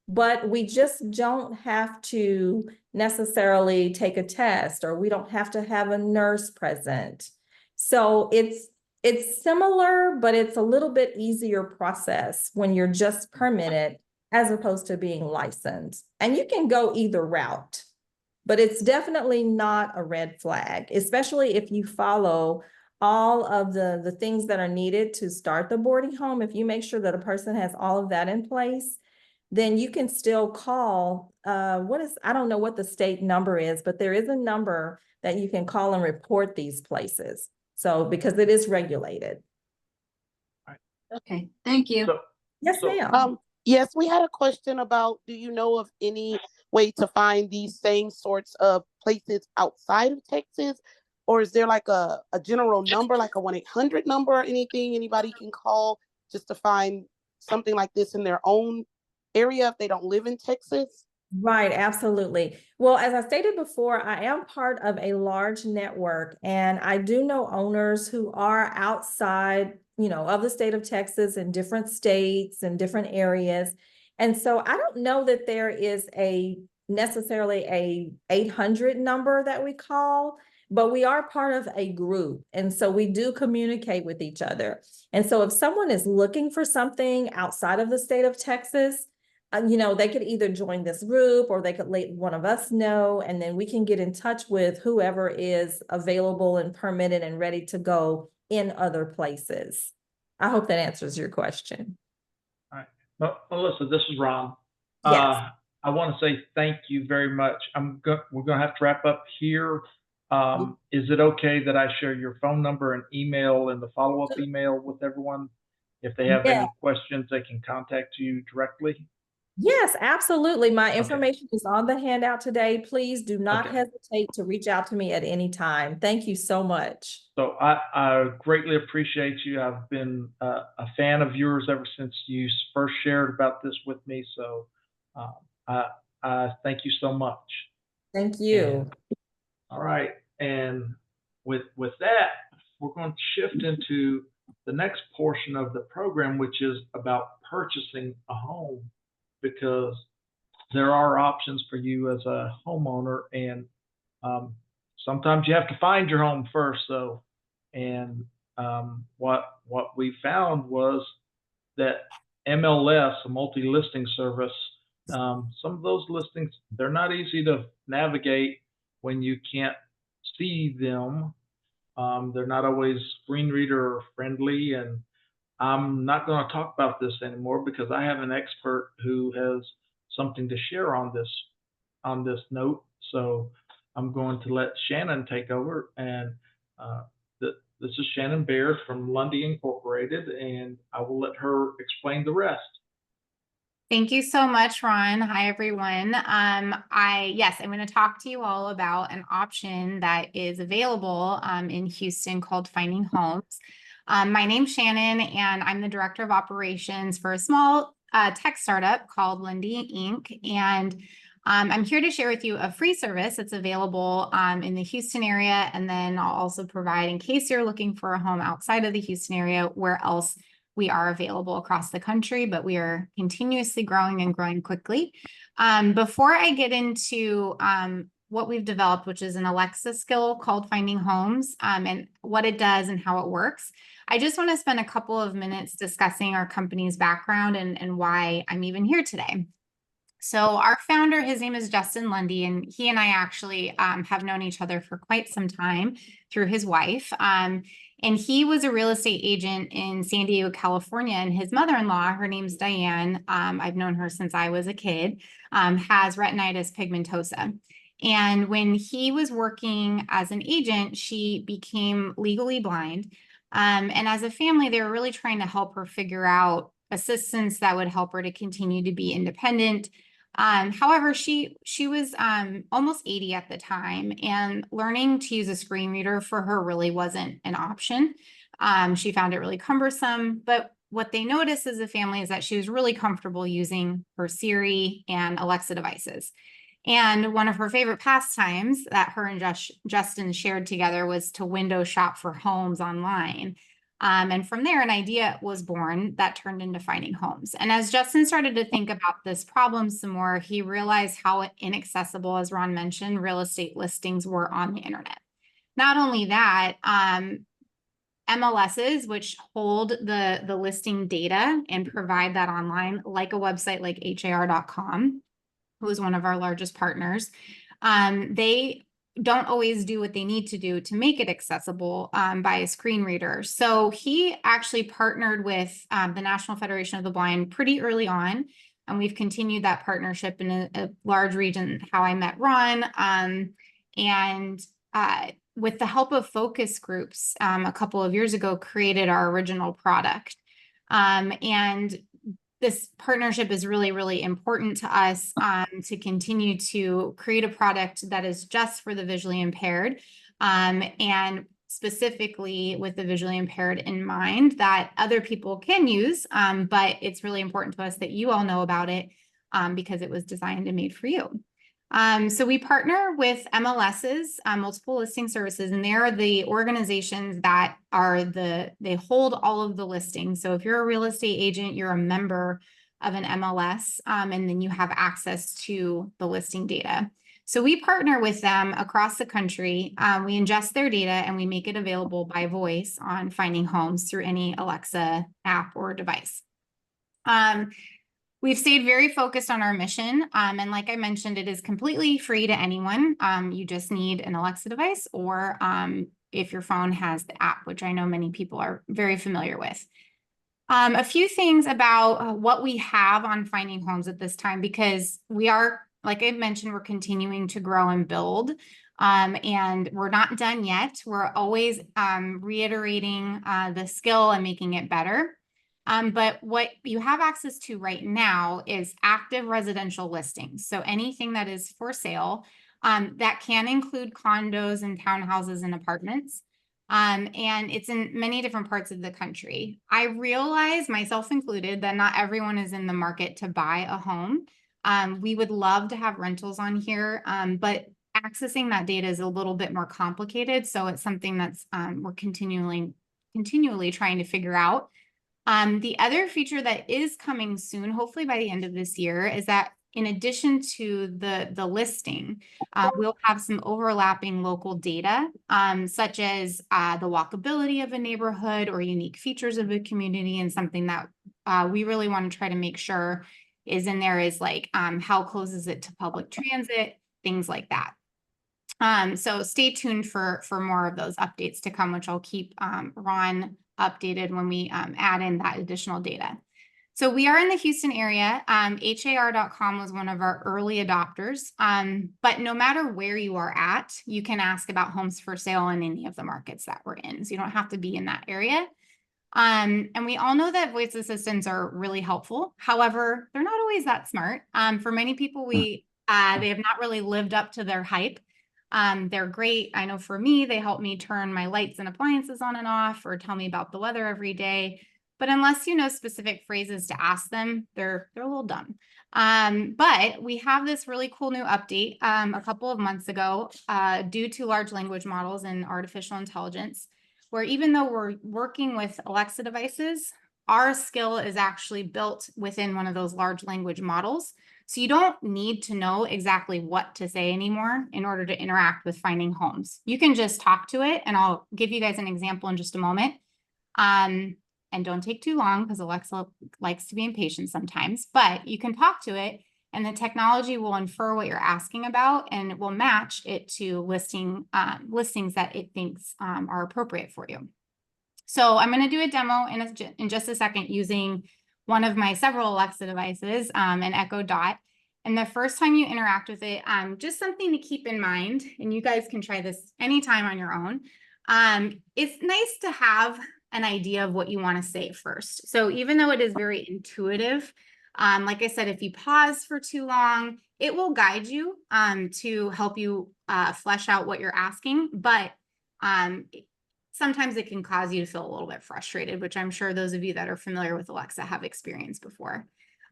But we just don't have to necessarily take a test, or we don't have to have a nurse present. So it's similar, but it's a little bit easier process when you're just permitted as opposed to being licensed. And you can go either route. but it's definitely not a red flag, especially if you follow all of the things that are needed to start the boarding home. If you make sure that a person has all of that in place, then you can still call, I don't know what the state number is, but there is a number that you can call and report these places. So, because it is regulated. Okay, thank you. Yes, ma'am. Yes, we had a question about, do you know of any way to find these same sorts of places outside of Texas? Or is there like a general number, like a 1-800 number or anything anybody can call just to find something like this in their own area if they don't live in Texas? Right, absolutely. Well, as I stated before, I am part of a large network, and I do know owners who are outside, of the state of Texas in different states and different areas. And so I don't know that there is necessarily a 800 number that we call, but we are part of a group. And so we do communicate with each other. And so if someone is looking for something outside of the state of Texas, they could either join this group or they could let one of us know, and then we can get in touch with whoever is available and permitted and ready to go in other places. I hope that answers your question. All right. Well, Melissa, this is Ron. Yes. I want to say thank you very much. We're going to have to wrap up here. Is it okay that I share your phone number and email and the follow-up email with everyone? If they have any questions, they can contact you directly. Yes, absolutely. My information is on the handout today. Please do not hesitate to reach out to me at any time. Thank you so much. So I greatly appreciate you. I've been a fan of yours ever since you first shared about this with me. So I thank you so much. Thank you. And, all right. And with that, we're going to shift into the next portion of the program, which is about purchasing a home, because there are options for you as a homeowner, and sometimes you have to find your home first. So, and what we found was that MLS, a multi-listing service, some of those listings, they're not easy to navigate when you can't see them. They're not always screen reader friendly, and I'm not going to talk about this anymore because I have an expert who has something to share on this note. So I'm going to let Shannon take over, and this is Shannon Baird from Lundy Incorporated, and I will let her explain the rest. Thank you so much, Ron. Hi, everyone. I'm going to talk to you all about an option that is available in Houston called Finding Homes. My name's Shannon, and I'm the director of operations for a small tech startup called Lundy Inc. And I'm here to share with you a free service that's available in the Houston area. And then I'll also provide, in case you're looking for a home outside of the Houston area, where else we are available across the country, but we are continuously growing and growing quickly. Before I get into what we've developed, which is an Alexa skill called Finding Homes, and what it does and how it works, I just want to spend a couple of minutes discussing our company's background and why I'm even here today. So our founder, his name is Justin Lundy, and he and I actually have known each other for quite some time through his wife. And he was a real estate agent in San Diego, California, and his mother-in-law, her name's Diane, I've known her since I was a kid, has retinitis pigmentosa. And when he was working as an agent, she became legally blind. And as a family, they were really trying to help her figure out assistance that would help her to continue to be independent. However, she was almost 80 at the time, and learning to use a screen reader for her really wasn't an option. She found it really cumbersome, but what they noticed as a family is that she was really comfortable using her Siri and Alexa devices. And one of her favorite pastimes that her and Justin shared together was to window shop for homes online. And from there, an idea was born that turned into Finding Homes. And as Justin started to think about this problem some more, he realized how inaccessible, as Ron mentioned, real estate listings were on the internet. Not only that, MLSs, which hold the listing data and provide that online, like a website like har.com, who is one of our largest partners, they don't always do what they need to do to make it accessible by a screen reader. So he actually partnered with the National Federation of the Blind pretty early on, and we've continued that partnership in a large region, how I met Ron. And with the help of focus groups, a couple of years ago, created our original product. And this partnership is really, really important to us to continue to create a product that is just for the visually impaired, and specifically with the visually impaired in mind, that other people can use, but it's really important to us that you all know about it because it was designed and made for you. So we partner with MLSs, multiple listing services, and they're the organizations that are they hold all of the listings. So if you're a real estate agent, you're a member of an MLS, and then you have access to the listing data. So we partner with them across the country. We ingest their data and we make it available by voice on Finding Homes through any Alexa app or device. We've stayed very focused on our mission. And like I mentioned, it is completely free to anyone. You just need an Alexa device, or if your phone has the app, which I know many people are very familiar with. A few things about what we have on Finding Homes at this time, because we are, like I mentioned, we're continuing to grow and build. And we're not done yet. We're always reiterating the skill and making it better. But what you have access to right now is active residential listings. So anything that is for sale, that can include condos and townhouses and apartments. And it's in many different parts of the country. I realize, myself included, that not everyone is in the market to buy a home. We would love to have rentals on here, but accessing that data is a little bit more complicated. So it's something that's we're continually trying to figure out. The other feature that is coming soon, hopefully by the end of this year, is that in addition to the listing, we'll have some overlapping local data, such as the walkability of a neighborhood or unique features of a community. And something that we really want to try to make sure is in there is like how close is it to public transit, things like that. So stay tuned for more of those updates to come, which I'll keep Ron updated when we add in that additional data. So we are in the Houston area. HAR.com was one of our early adopters, but no matter where you are at, you can ask about homes for sale in any of the markets that we're in. So you don't have to be in that area. And we all know that voice assistants are really helpful. However, they're not always that smart. For many people, they have not really lived up to their hype. They're great. I know for me, they help me turn my lights and appliances on and off, or tell me about the weather every day. But unless you know specific phrases to ask them, they're a little dumb. But we have this really cool new update a couple of months ago due to large language models and artificial intelligence, where even though we're working with Alexa devices, our skill is actually built within one of those large language models. So you don't need to know exactly what to say anymore in order to interact with Finding Homes. You can just talk to it, and I'll give you guys an example in just a moment. And don't take too long, because Alexa likes to be impatient sometimes, but you can talk to it and the technology will infer what you're asking about, and it will match it to listings that it thinks are appropriate for you. So I'm going to do a demo in just a second using one of my several Alexa devices, an Echo Dot. And the first time you interact with it, just something to keep in mind, and you guys can try this anytime on your own. It's nice to have an idea of what you want to say first. So even though it is very intuitive, like I said, if you pause for too long, it will guide you to help you flesh out what you're asking. But sometimes it can cause you to feel a little bit frustrated, which I'm sure those of you that are familiar with Alexa have experienced before.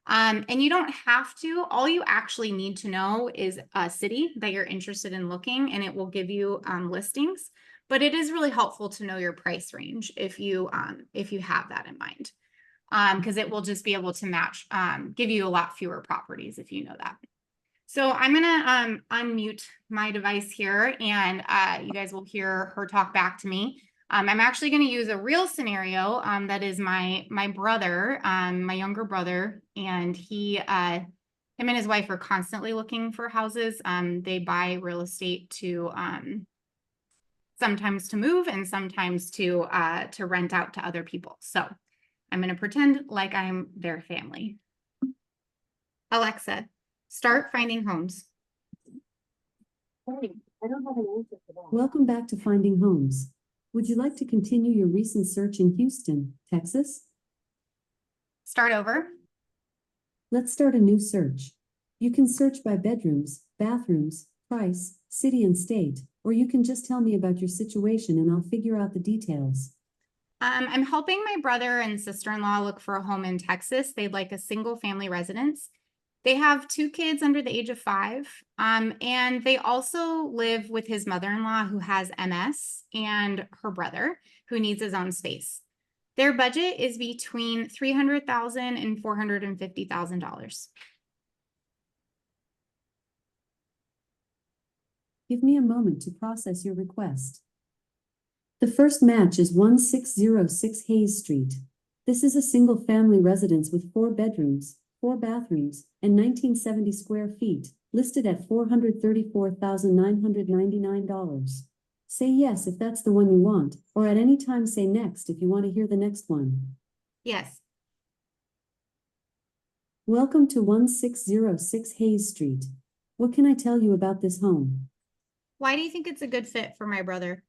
And you don't have to. All you actually need to know is a city that you're interested in looking, and it will give you listings. But it is really helpful to know your price range if you have that in mind, because it will just be able to match, give you a lot fewer properties if you know that. So I'm gonna unmute my device here, and you guys will hear her talk back to me. I'm actually going to use a real scenario that is my brother, my younger brother, and he Him and his wife are constantly looking for houses. They buy real estate to sometimes to move and sometimes to rent out to other people. So I'm going to pretend like I'm their family. Alexa, start finding homes. Welcome back to Finding Homes. Would you like to continue your recent search in Houston, Texas? Start over. Let's start a new search. You can search by bedrooms, bathrooms, price, city and state, or you can just tell me about your situation and I'll figure out the details. I'm helping my brother and sister-in-law look for a home in Texas. They'd like a single family residence. They have 2 kids under the age of 5. And they also live with his mother-in-law who has MS and her brother who needs his own space. Their budget is between $300,000 and $450,000. Give me a moment to process your request. The first match is 1606 Hayes Street. This is a single-family residence with 4 bedrooms, 4 bathrooms, and 1970 square feet, listed at $434,999. Say yes if that's the one you want, or at any time say next if you want to hear the next one. Yes. Welcome to 1606 Hayes Street. What can I tell you about this home? Why do you think it's a good fit for my brother?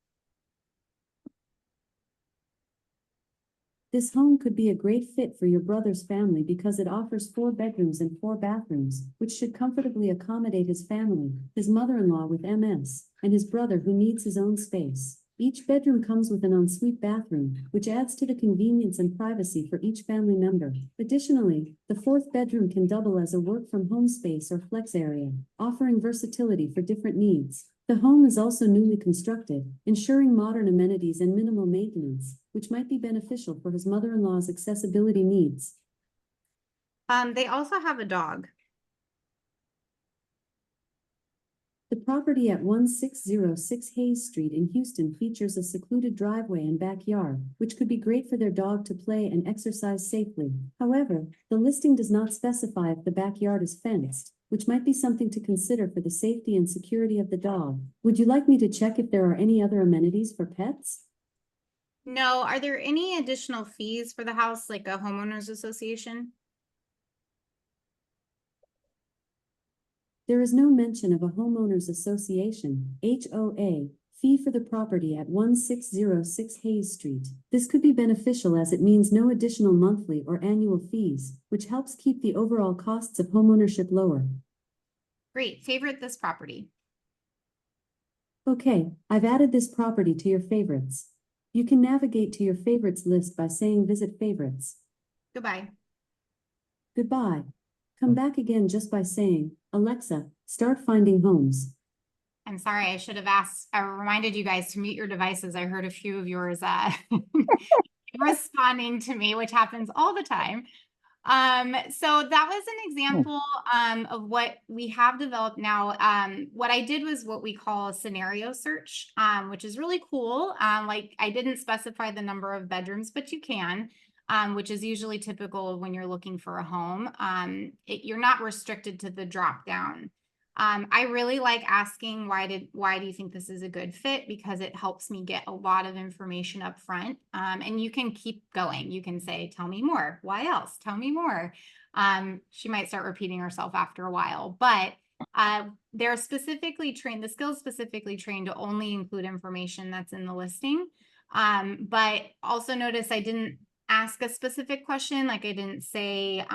This home could be a great fit for your brother's family because it offers 4 bedrooms and 4 bathrooms, which should comfortably accommodate his family, his mother-in-law with MS, and his brother who needs his own space. Each bedroom comes with an ensuite bathroom, which adds to the convenience and privacy for each family member. Additionally, the 4th bedroom can double as a work-from-home space or flex area, offering versatility for different needs. The home is also newly constructed, ensuring modern amenities and minimal maintenance, which might be beneficial for his mother-in-law's accessibility needs. They also have a dog. The property at 1606 Hayes Street in Houston features a secluded driveway and backyard, which could be great for their dog to play and exercise safely. However, the listing does not specify if the backyard is fenced, which might be something to consider for the safety and security of the dog. Would you like me to check if there are any other amenities for pets? No, are there any additional fees for the house, like a homeowners association? There is no mention of a homeowners association, HOA, fee for the property at 1606 Hayes Street. This could be beneficial as it means no additional monthly or annual fees, which helps keep the overall costs of homeownership lower. Great, favorite this property. Okay, I've added this property to your favorites. You can navigate to your favorites list by saying visit favorites. Goodbye. Goodbye. Come back again just by saying, Alexa, start finding homes. I'm sorry, I should have I reminded you guys to mute your devices. I heard a few of yours responding to me, which happens all the time. So that was an example of what we have developed now. What I did was what we call a scenario search, which is really cool. Like I didn't specify the number of bedrooms, but you can. Which is usually typical when you're looking for a home. You're not restricted to the drop down. I really like asking why do you think this is a good fit, because it helps me get a lot of information up front. And you can keep going. You can say, tell me more. Why else? Tell me more. She might start repeating herself after a while, but they're specifically trained, the skills specifically trained to only include information that's in the listing. But also notice I didn't ask a specific question. Like I didn't say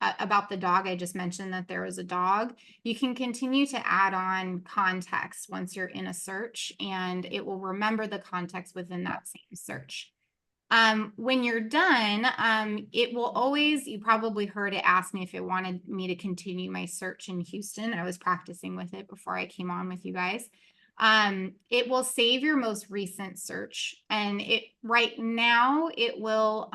about the dog. I just mentioned that there was a dog. You can continue to add on context once you're in a search, and it will remember the context within that same search. When you're done, it will always, you probably heard it ask me if it wanted me to continue my search in Houston. I was practicing with it before I came on with you guys. It will save your most recent search, and right now it will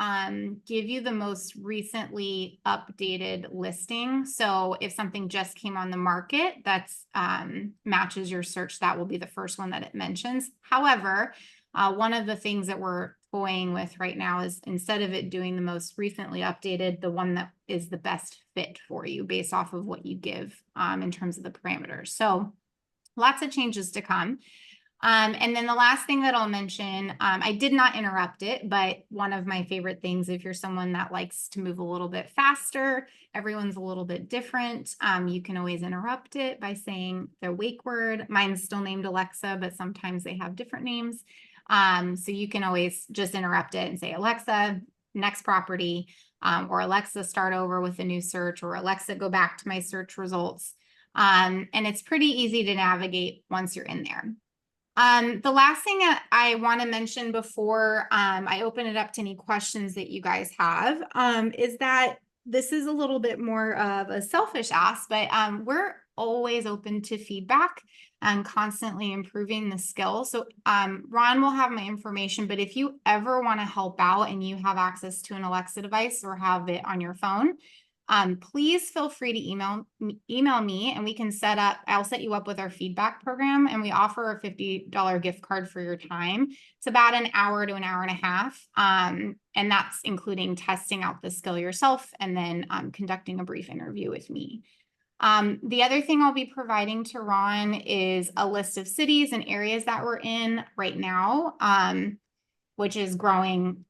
give you the most recently updated listing. So if something just came on the market that's matches your search, that will be the first one that it mentions. However, One of the things that we're toying with right now is instead of it doing the most recently updated, the one that is the best fit for you based off of what you give in terms of the parameters. So lots of changes to come. And then the last thing that I'll mention, I did not interrupt it, but one of my favorite things, if you're someone that likes to move a little bit faster, everyone's a little bit different. You can always interrupt it by saying the wake word. Mine's still named Alexa, but sometimes they have different names. So you can always just interrupt it and say, Alexa, next property, or Alexa, start over with a new search, or Alexa, go back to my search results. And it's pretty easy to navigate once you're in there. The last thing that I want to mention before I open it up to any questions that you guys have is that this is a little bit more of a selfish ask, but we're always open to feedback and constantly improving the skill. So Ron will have my information, but if you ever want to help out and you have access to an Alexa device or have it on your phone, please feel free to email me and we can I'll set you up with our feedback program, and we offer a $50 gift card for your time. It's about an hour to an hour and a half. And that's including testing out the skill yourself and then conducting a brief interview with me. The other thing I'll be providing to Ron is a list of cities and areas that we're in right now, which is growing,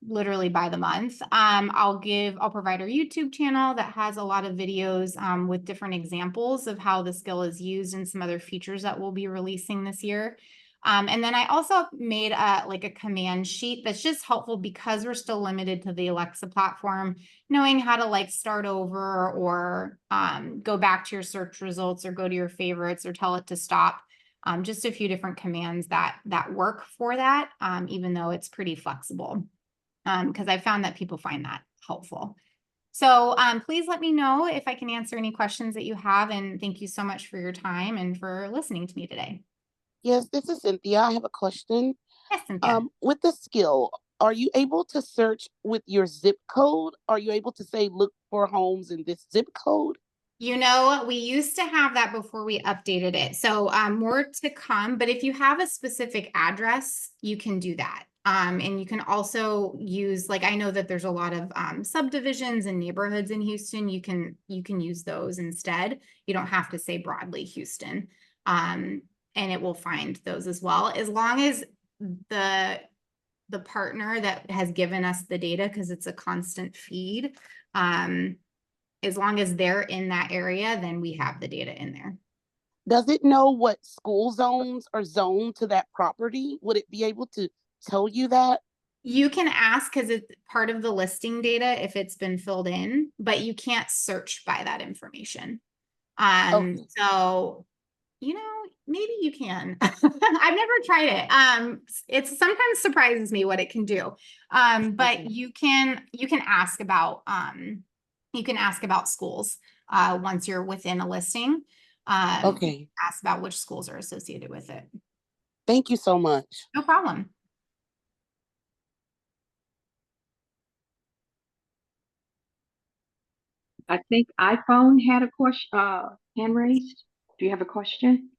literally by the month. I'll provide our YouTube channel that has a lot of videos with different examples of how the skill is used and some other features that we'll be releasing this year. And then I also made a command sheet that's just helpful because we're still limited to the Alexa platform, knowing how to start over or go back to your search results or go to your favorites or tell it to stop. Just a few different commands that work for that, even though it's pretty flexible, because I found that people find that helpful. So please let me know if I can answer any questions that you have. And thank you so much for your time and for listening to me today. Yes, this is Cynthia. I have a question. Yes, Cynthia. With the skill, are you able to search with your zip code? Are you able to say, look for homes in this zip code? We used to have that before we updated it. So more to come, but if you have a specific address, you can do that. And you can also use, I know that there's a lot of subdivisions and neighborhoods in Houston. You can use those instead. You don't have to say broadly Houston. And it will find those as well, as long as the partner that has given us the data, because it's a constant feed, as long as they're in that area, then we have the data in there. Does it know what school zones are zoned to that property? Would it be able to tell you that? You can ask because it's part of the listing data if it's been filled in, but you can't search by that information. Okay. So, maybe you can. I've never tried it. It sometimes surprises me what it can do. But Okay. you can ask about schools once you're within a listing. Okay. Ask about which schools are associated with it. Thank you so much. No problem. I think iPhone had a question, hand raised. Do you have a question?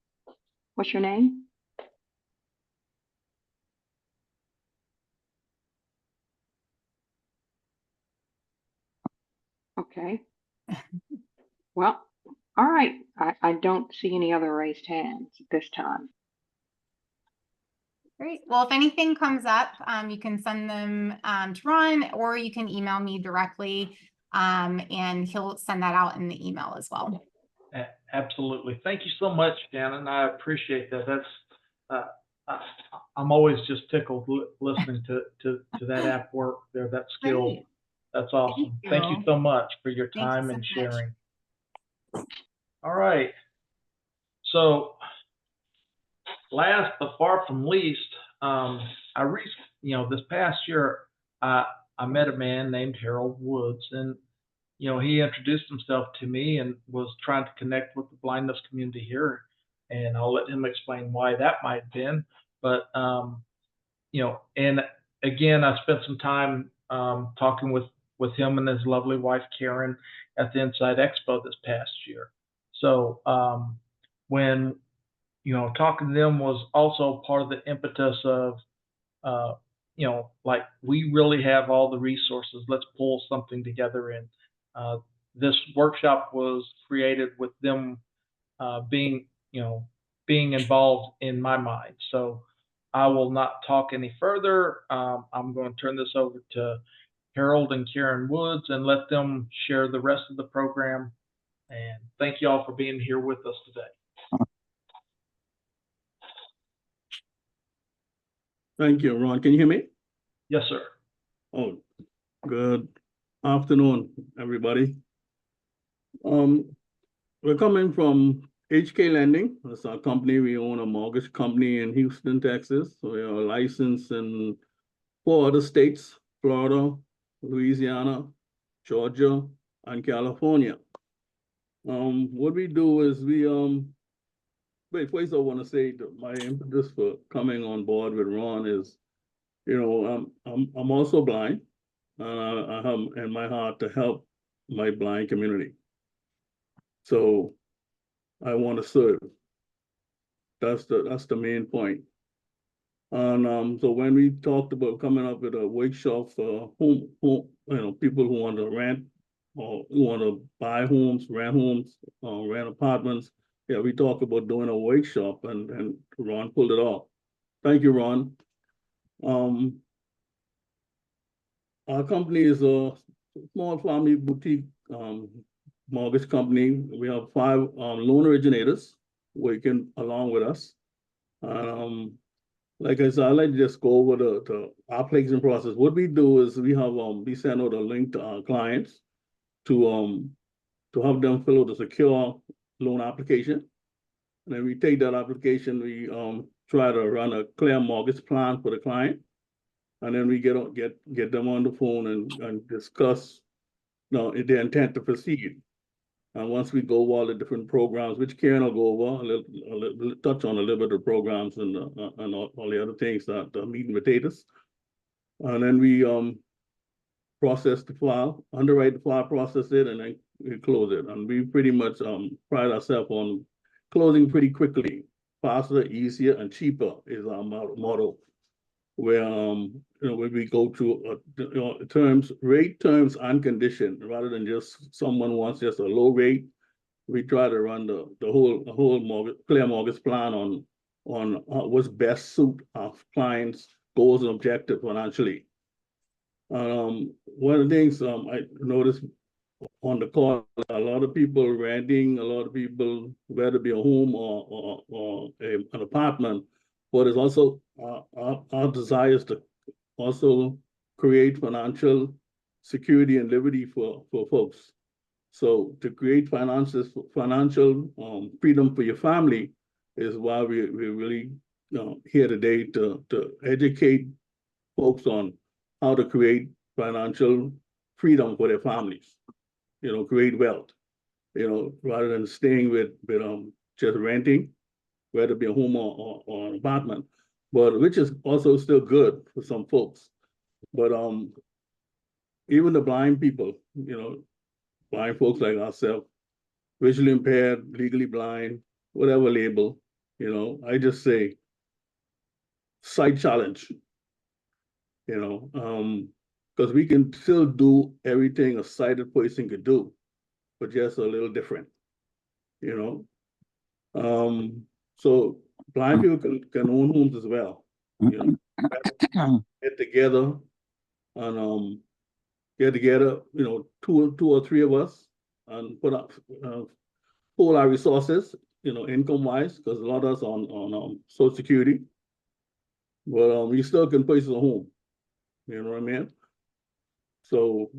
What's your name? Okay. Well, all right. I don't see any other raised hands at this time. Great. Well, if anything comes up, you can send them to Ron, or you can email me directly, and he'll send that out in the email as well. Absolutely. Thank you so much, Shannon. I appreciate that. That's I'm always just tickled listening to that app work there, that skill. Great. That's awesome. Thank you so much for your time and sharing. All right. So last but far from least, this past year, I met a man named Harold Woods, and he introduced himself to me and was trying to connect with the blindness community here, and I'll let him explain why that might have been. But and again, I spent some time talking with him and his lovely wife Karen at the Inside Expo this past year. So when talking to them was also part of the impetus of, like, we really have all the resources. Let's pull something together. And this workshop was created with them being involved in my mind. So I will not talk any further. I'm going to turn this over to Harold and Karen Woods and let them share the rest of the program. And thank you all for being here with us today. Thank you, Ron. Can you hear me? Yes, sir. Oh, good afternoon, everybody. We're coming from HK Lending. That's our company. We own a mortgage company in Houston, Texas. We are licensed in 4 other states: Florida, Louisiana, Georgia, and California. What we do is wait, first I want to say that my impetus for coming on board with Ron is, I'm also blind, and I have in my heart to help my blind community. So I want to serve. That's the main point. And so when we talked about coming up with a workshop for people who want to rent or who want to buy homes, rent apartments, yeah, we talked about doing a workshop, and Ron pulled it off. Thank you, Ron. Our company is a small family boutique mortgage company. We have 5 loan originators working along with us. Like I said, I'd like to just go over the application process. What we do is we send out a link to our clients to have them fill out a secure loan application. And then we take that application, we try to run a clear mortgage plan for the client. And then we get them on the phone and discuss their intent to proceed. And once we go over all the different programs, which Karen will go over, touch on a little bit of programs and all the other things that the meat and potatoes. And then we process the file, underwrite the file, process it, and then we close it. And we pretty much pride ourselves on closing pretty quickly. Faster, easier, and cheaper is our model. Where when we go to rate, terms, and condition, rather than just someone wants just a low rate, we try to run the whole clear mortgage plan on what's best suit our clients' goals and objectives financially. One of the things I noticed on the call, a lot of people renting, a lot of people, whether it be a home or an apartment, but it's also our desire is to also create financial security and liberty for folks. So to create financial freedom for your family is why we're really here today to educate folks on how to create financial freedom for their families. Create wealth. Rather than staying with just renting, whether it be a home or an apartment, but which is also still good for some folks. But even the blind people, blind folks like ourselves, visually impaired, legally blind, whatever label, I just say sight challenge, because we can still do everything a sighted person could do, but just a little different, So blind people can own homes as well. Get together and two or three of us and put up pull our resources, income wise, because a lot of us on Social Security, but we still can purchase a home. You know what I mean? So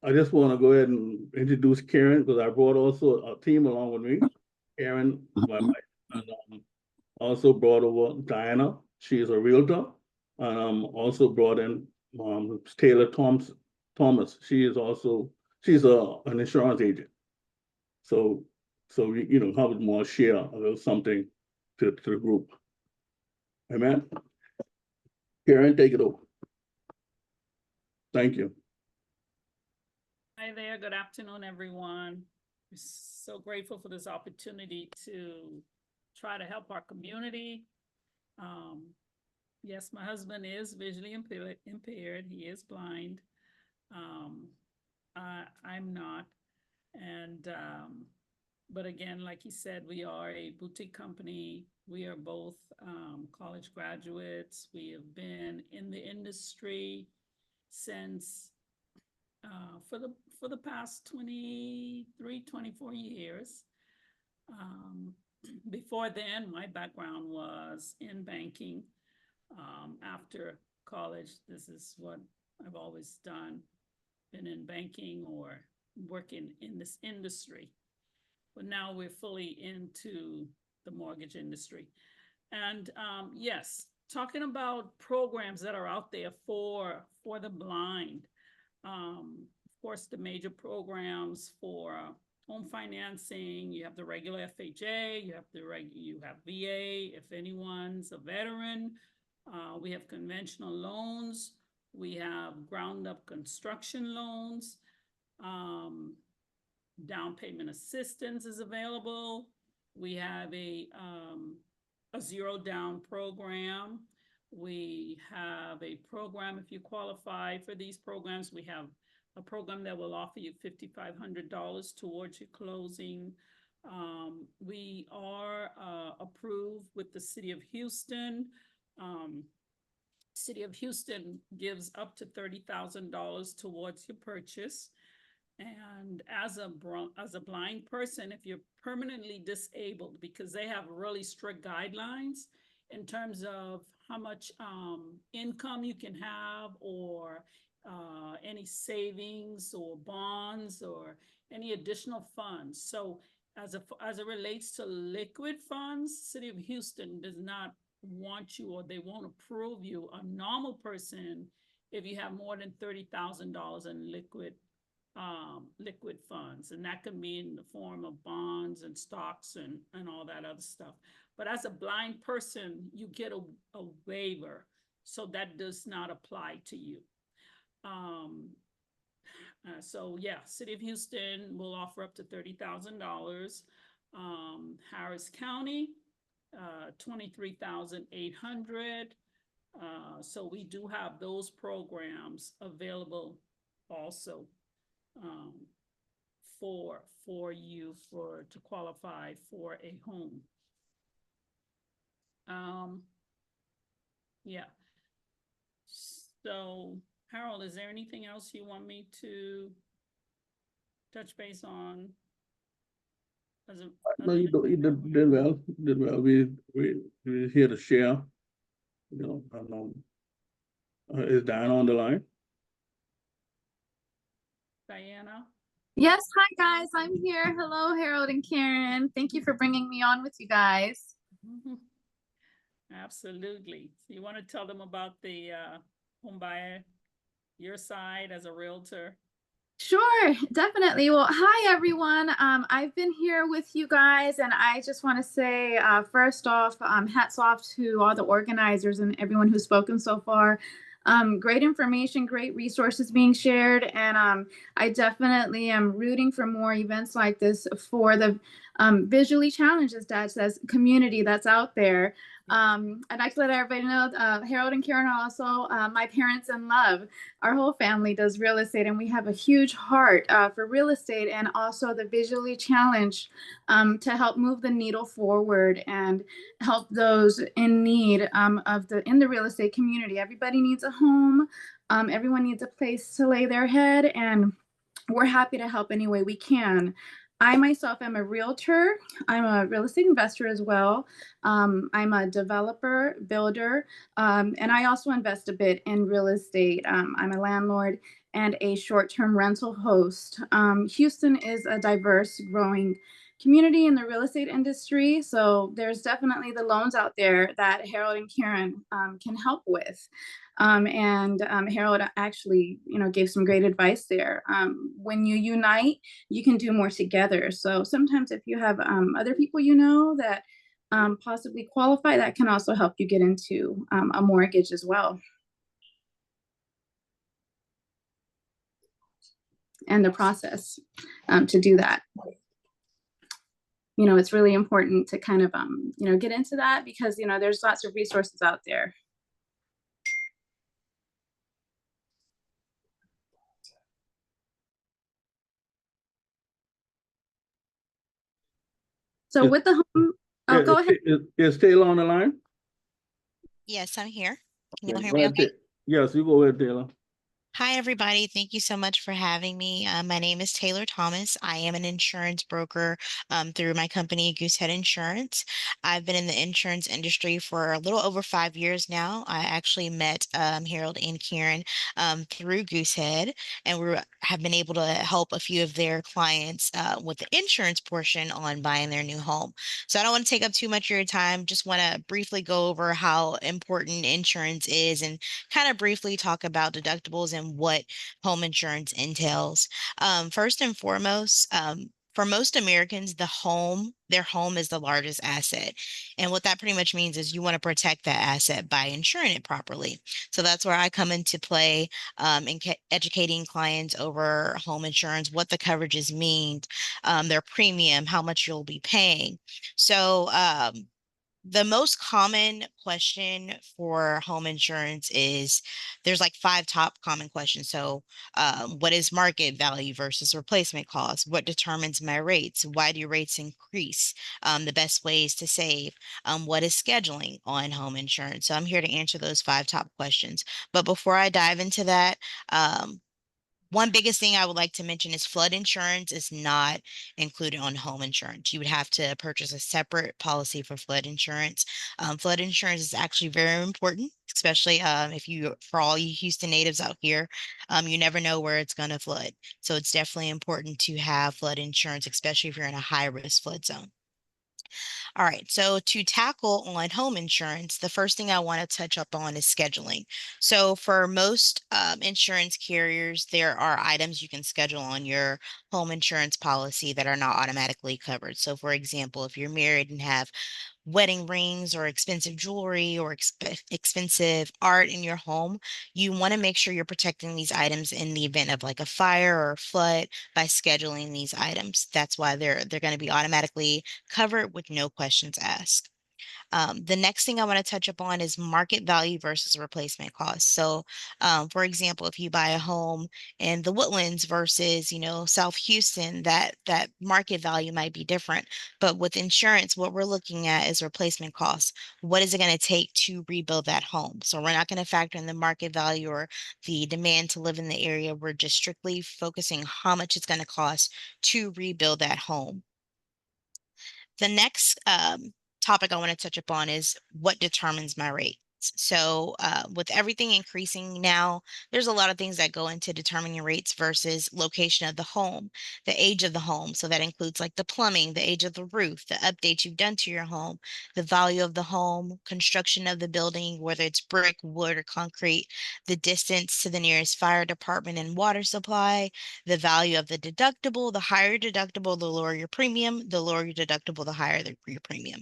I just want to go ahead and introduce Karen, because I brought also a team along with me. Karen, my wife, and also brought over Diana. She is a realtor, and also brought in Taylor Thomas. She's an insurance agent. So we have more share a little something to the group. Amen. Karen, take it over. Thank you. Hi there. Good afternoon, everyone. We're so grateful for this opportunity to try to help our community. Yes, my husband is visually impaired. He is blind. I'm not. And, but again, like he said, we are a boutique company. We are both college graduates. We have been in the industry since for the past 23, 24 years. Before then, my background was in banking. After college, this is what I've always done, been in banking or working in this industry. But now we're fully into the mortgage industry. And yes, talking about programs that are out there for the blind. Of course, the major programs for home financing, you have the regular FHA, you have VA, if anyone's a veteran. We have conventional loans. We have ground up construction loans. Down payment assistance is available. We have a zero down program. We have a program, if you qualify for these programs, we have a program that will offer you $5,500 towards your closing. We are approved with the City of Houston. City of Houston gives up to $30,000 towards your purchase. And as a blind person, if you're permanently disabled, because they have really strict guidelines in terms of how much income you can have, or any savings or bonds or any additional funds. So as it relates to liquid funds, City of Houston does not want you, or they won't approve you, a normal person, if you have more than $30,000 in liquid funds. And that can be in the form of bonds and stocks and all that other stuff. But as a blind person, you get a waiver. So that does not apply to you. So yeah, City of Houston will offer up to $30,000. Harris County, $23,800. So we do have those programs available also for you to qualify for a home. Yeah. So Harold, is there anything else you want me to touch base on? No, you did well. Did well. We're here to share. You know, is Diana on the line? Diana? Yes, hi guys, I'm here. Hello, Harold and Karen. Thank you for bringing me on with you guys. Absolutely. So you want to tell them about the home buyer, your side as a realtor? Sure, definitely. Well, hi everyone. I've been here with you guys, and I just want to say, first off, hats off to all the organizers and everyone who's spoken so far. Great information, great resources being shared, and I definitely am rooting for more events like this for the visually challenged, that's community that's out there. I'd like to let everybody know, Harold and Karen are also my parents in love. Our whole family does real estate, and we have a huge heart for real estate and also the visually challenged, to help move the needle forward and help those in need in the real estate community. Everybody needs a home. Everyone needs a place to lay their head, and we're happy to help any way we can. I myself am a realtor. I'm a real estate investor as well. I'm a developer, builder, and I also invest a bit in real estate. I'm a landlord and a short-term rental host. Houston is a diverse, growing community in the real estate industry. So there's definitely the loans out there that Harold and Karen can help with. Harold actually, gave some great advice there. When you unite, you can do more together. So sometimes if you have other people that possibly qualify, that can also help you get into a mortgage as well. And the process to do that. you know, it's really important to kind of, you know, get into that because, you know, there's lots of resources out there. So Is, with the home, oh, go ahead. is Taylor on the line? Yes, I'm here. Can you Okay, hear go me ahead, okay? yes, you go ahead, Taylor. Hi, everybody. Thank you so much for having me. My name is Taylor Thomas. I am an insurance broker through my company, Goosehead Insurance. I've been in the insurance industry for a little over 5 years now. I actually met Harold and Karen through Goosehead, and have been able to help a few of their clients with the insurance portion on buying their new home. So I don't want to take up too much of your time. Just want to briefly go over how important insurance is and kind of briefly talk about deductibles and what home insurance entails. First and foremost, for most Americans, their home is the largest asset. And what that pretty much means is you want to protect that asset by insuring it properly. So that's where I come into play in educating clients over home insurance, what the coverages mean, their premium, how much you'll be paying. So the most common question for home insurance is there's like 5 top common questions. So, what is market value versus replacement cost? What determines my rates? Why do rates increase? The best ways to save. What is scheduling on home insurance? So, I'm here to answer those 5 top questions. But before I dive into that, one biggest thing I would like to mention is flood insurance is not included on home insurance. You would have to purchase a separate policy for flood insurance. Flood insurance is actually very important, especially for all you Houston natives out here, you never know where it's going to flood. So it's definitely important to have flood insurance, especially if you're in a high risk flood zone. All right, so to tackle on home insurance, the first thing I want to touch up on is scheduling. So for most insurance carriers, there are items you can schedule on your home insurance policy that are not automatically covered. So for example, if you're married and have wedding rings or expensive jewelry or expensive art in your home, you want to make sure you're protecting these items in the event of like a fire or a flood by scheduling these items. That's why they're going to be automatically covered with no questions asked. The next thing I want to touch upon is market value versus replacement cost. So, for example, if you buy a home in the Woodlands versus, South Houston, that market value might be different. But with insurance, what we're looking at is replacement costs. What is it going to take to rebuild that home? So we're not going to factor in the market value or the demand to live in the area. We're just strictly focusing how much it's going to cost to rebuild that home. The next topic I want to touch upon is what determines my rates. So with everything increasing now, there's a lot of things that go into determining rates versus location of the home, the age of the home. So that includes like the plumbing, the age of the roof, the updates you've done to your home, the value of the home, construction of the building, whether it's brick, wood, or concrete, the distance to the nearest fire department and water supply, the value of the deductible. The higher deductible, the lower your premium. The lower your deductible, the higher your premium.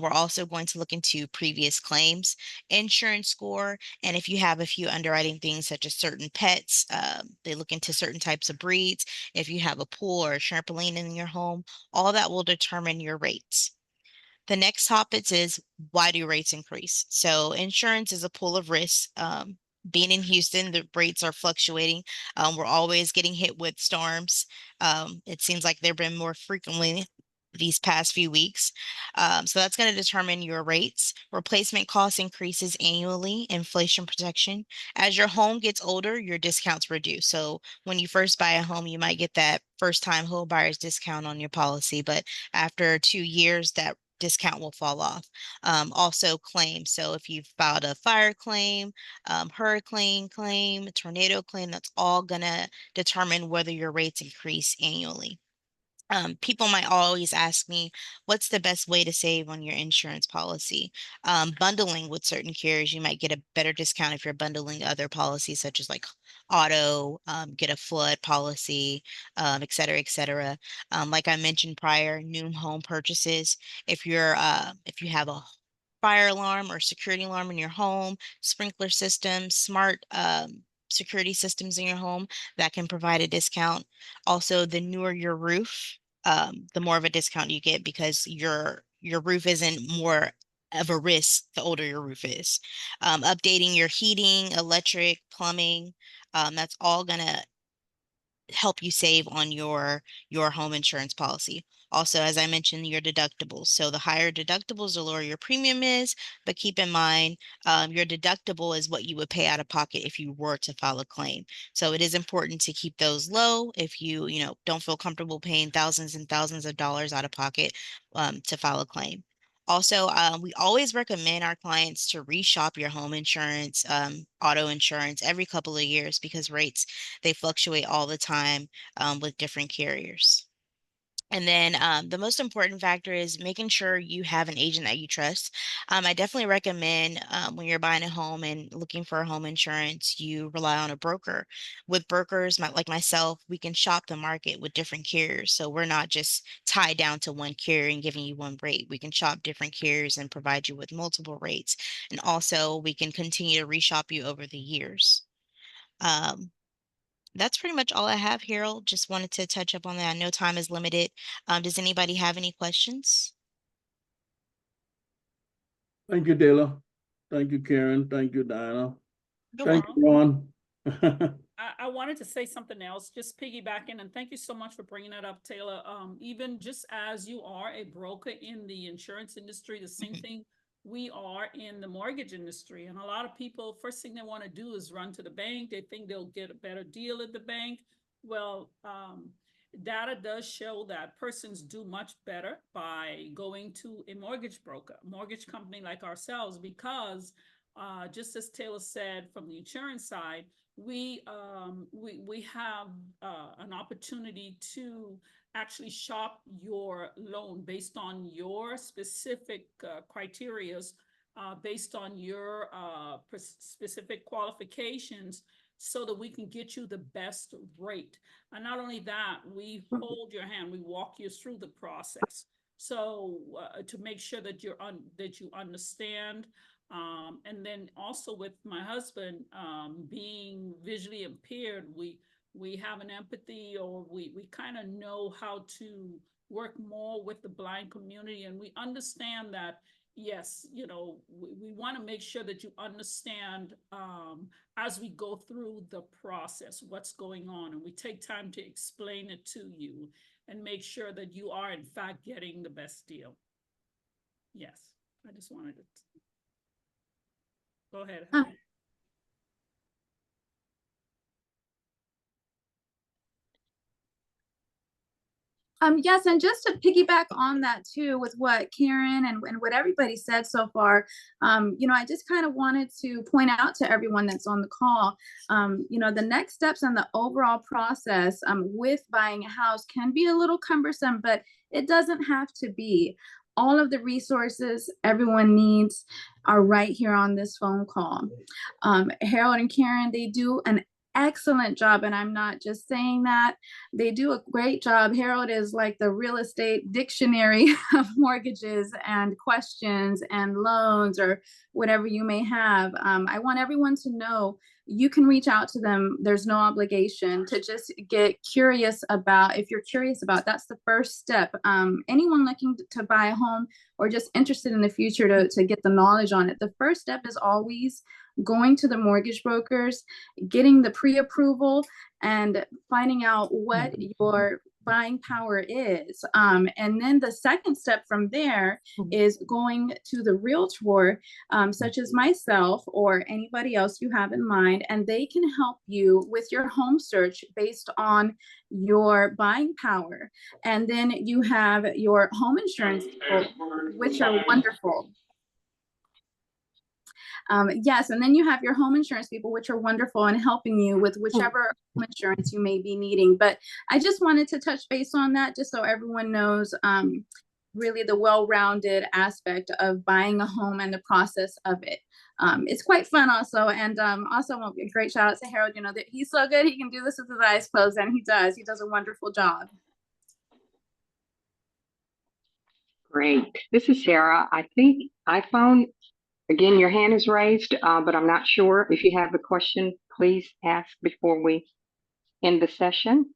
We're also going to look into previous claims, insurance score, and if you have a few underwriting things such as certain pets, they look into certain types of breeds. If you have a pool or a trampoline in your home, all that will determine your rates. The next topic is why do rates increase? So insurance is a pool of risks. Being in Houston, the rates are fluctuating. We're always getting hit with storms. It seems like they've been more frequently these past few weeks. So that's going to determine your rates. Replacement cost increases annually, inflation protection. As your home gets older, your discounts reduce. So when you first buy a home, you might get that first time home buyer's discount on your policy, but after 2 years, that discount will fall off. Also claims. So if you've filed a fire claim, hurricane claim, tornado claim, that's all gonna determine whether your rates increase annually. People might always ask me, what's the best way to save on your insurance policy? Bundling with certain carriers, you might get a better discount if you're bundling other policies such as like auto, get a flood policy, et cetera, et cetera. Like I mentioned prior, new home purchases. If you have a fire alarm or security alarm in your home, sprinkler systems, smart security systems in your home that can provide a discount. Also, the newer your roof, the more of a discount you get because your roof isn't more of a risk the older your roof is. Updating your heating, electric, plumbing, that's all gonna help you save on your home insurance policy. Also, as I mentioned, your deductibles. So the higher deductibles, the lower your premium is. But keep in mind, your deductible is what you would pay out of pocket if you were to file a claim. So it is important to keep those low if you know, don't feel comfortable paying thousands and thousands of dollars out of pocket to file a claim. Also, we always recommend our clients to reshop your home insurance, auto insurance every couple of years because rates, they fluctuate all the time with different carriers. And then the most important factor is making sure you have an agent that you trust. I definitely recommend when you're buying a home and looking for a home insurance, you rely on a broker. With brokers, like myself, we can shop the market with different carriers. So we're not just tied down to one carrier and giving you one rate. We can shop different carriers and provide you with multiple rates. And also, we can continue to reshop you over the years. That's pretty much all I have, Harold. Just wanted to touch up on that. I know time is limited. Does anybody have any questions? Thank you, Dela. Thank you, Karen. Thank you, Diana. You're Thank you, Ron. I wanted to say something else, just piggybacking, and thank you so much for bringing that up, Taylor. Even just as you are a broker in the insurance industry, the same thing we are in the mortgage industry. And a lot of people, first thing they want to do is run to the bank. They think they'll get a better deal at the bank. Well, data does show that persons do much better by going to a mortgage broker, mortgage company like ourselves, because just as Taylor said, from the insurance side, we have an opportunity to actually shop your loan based on your specific criterias, based on your specific qualifications, so that we can get you the best rate. And not only that, we hold your hand, we walk you through the process. So to make sure that that you understand. And then also with my husband being visually impaired, we have an empathy, or we kind of know how to work more with the blind community, and we understand that, yes, you know, we want to make sure that you understand as we go through the process what's going on, and we take time to explain it to you and make sure that you are in fact getting the best deal. Yes, I just wanted to go ahead. Yes, and just to piggyback on that too, with what Karen and what everybody said so far, you know, I just kind of wanted to point out to everyone that's on the call, you know, the next steps in the overall process with buying a house can be a little cumbersome, but it doesn't have to be. All of the resources everyone needs are right here on this phone call. Harold and Karen, they do an excellent job, and I'm not just saying that. They do a great job. Harold is like the real estate dictionary of mortgages and questions and loans, or whatever you may have. I want everyone to know you can reach out to them. There's no obligation to just get curious about. If you're curious about, that's the first step. Anyone looking to buy a home or just interested in the future to get the knowledge on it, the first step is always going to the mortgage brokers, getting the pre-approval, and finding out what your buying power is. And then the second step from there is going to the realtor, such as myself or anybody else you have in mind, and they can help you with your home search based on your buying power. And then you have your home insurance people, which are wonderful. Yes, and then you have your home insurance people, which are wonderful in helping you with whichever home insurance you may be needing. But I just wanted to touch base on that, just so everyone knows really the well-rounded aspect of buying a home and the process of it. It's quite fun also. And also a great shout out to Harold, you know, that he's so good, he can do this with his eyes closed, and he does a wonderful job. Great. This is Sarah. I think I found, again, your hand is raised, but I'm not sure. If you have a question, please ask before we end the session.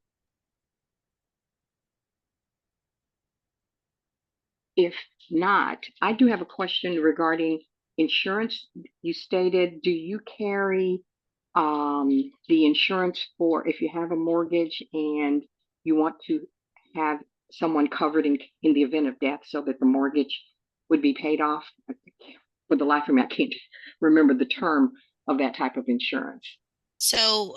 If not, I do have a question regarding insurance. You stated, do you carry the insurance for if you have a mortgage and you want to have someone covered in the event of death so that the mortgage would be paid off? For the life of me, I can't remember the term of that type of insurance. So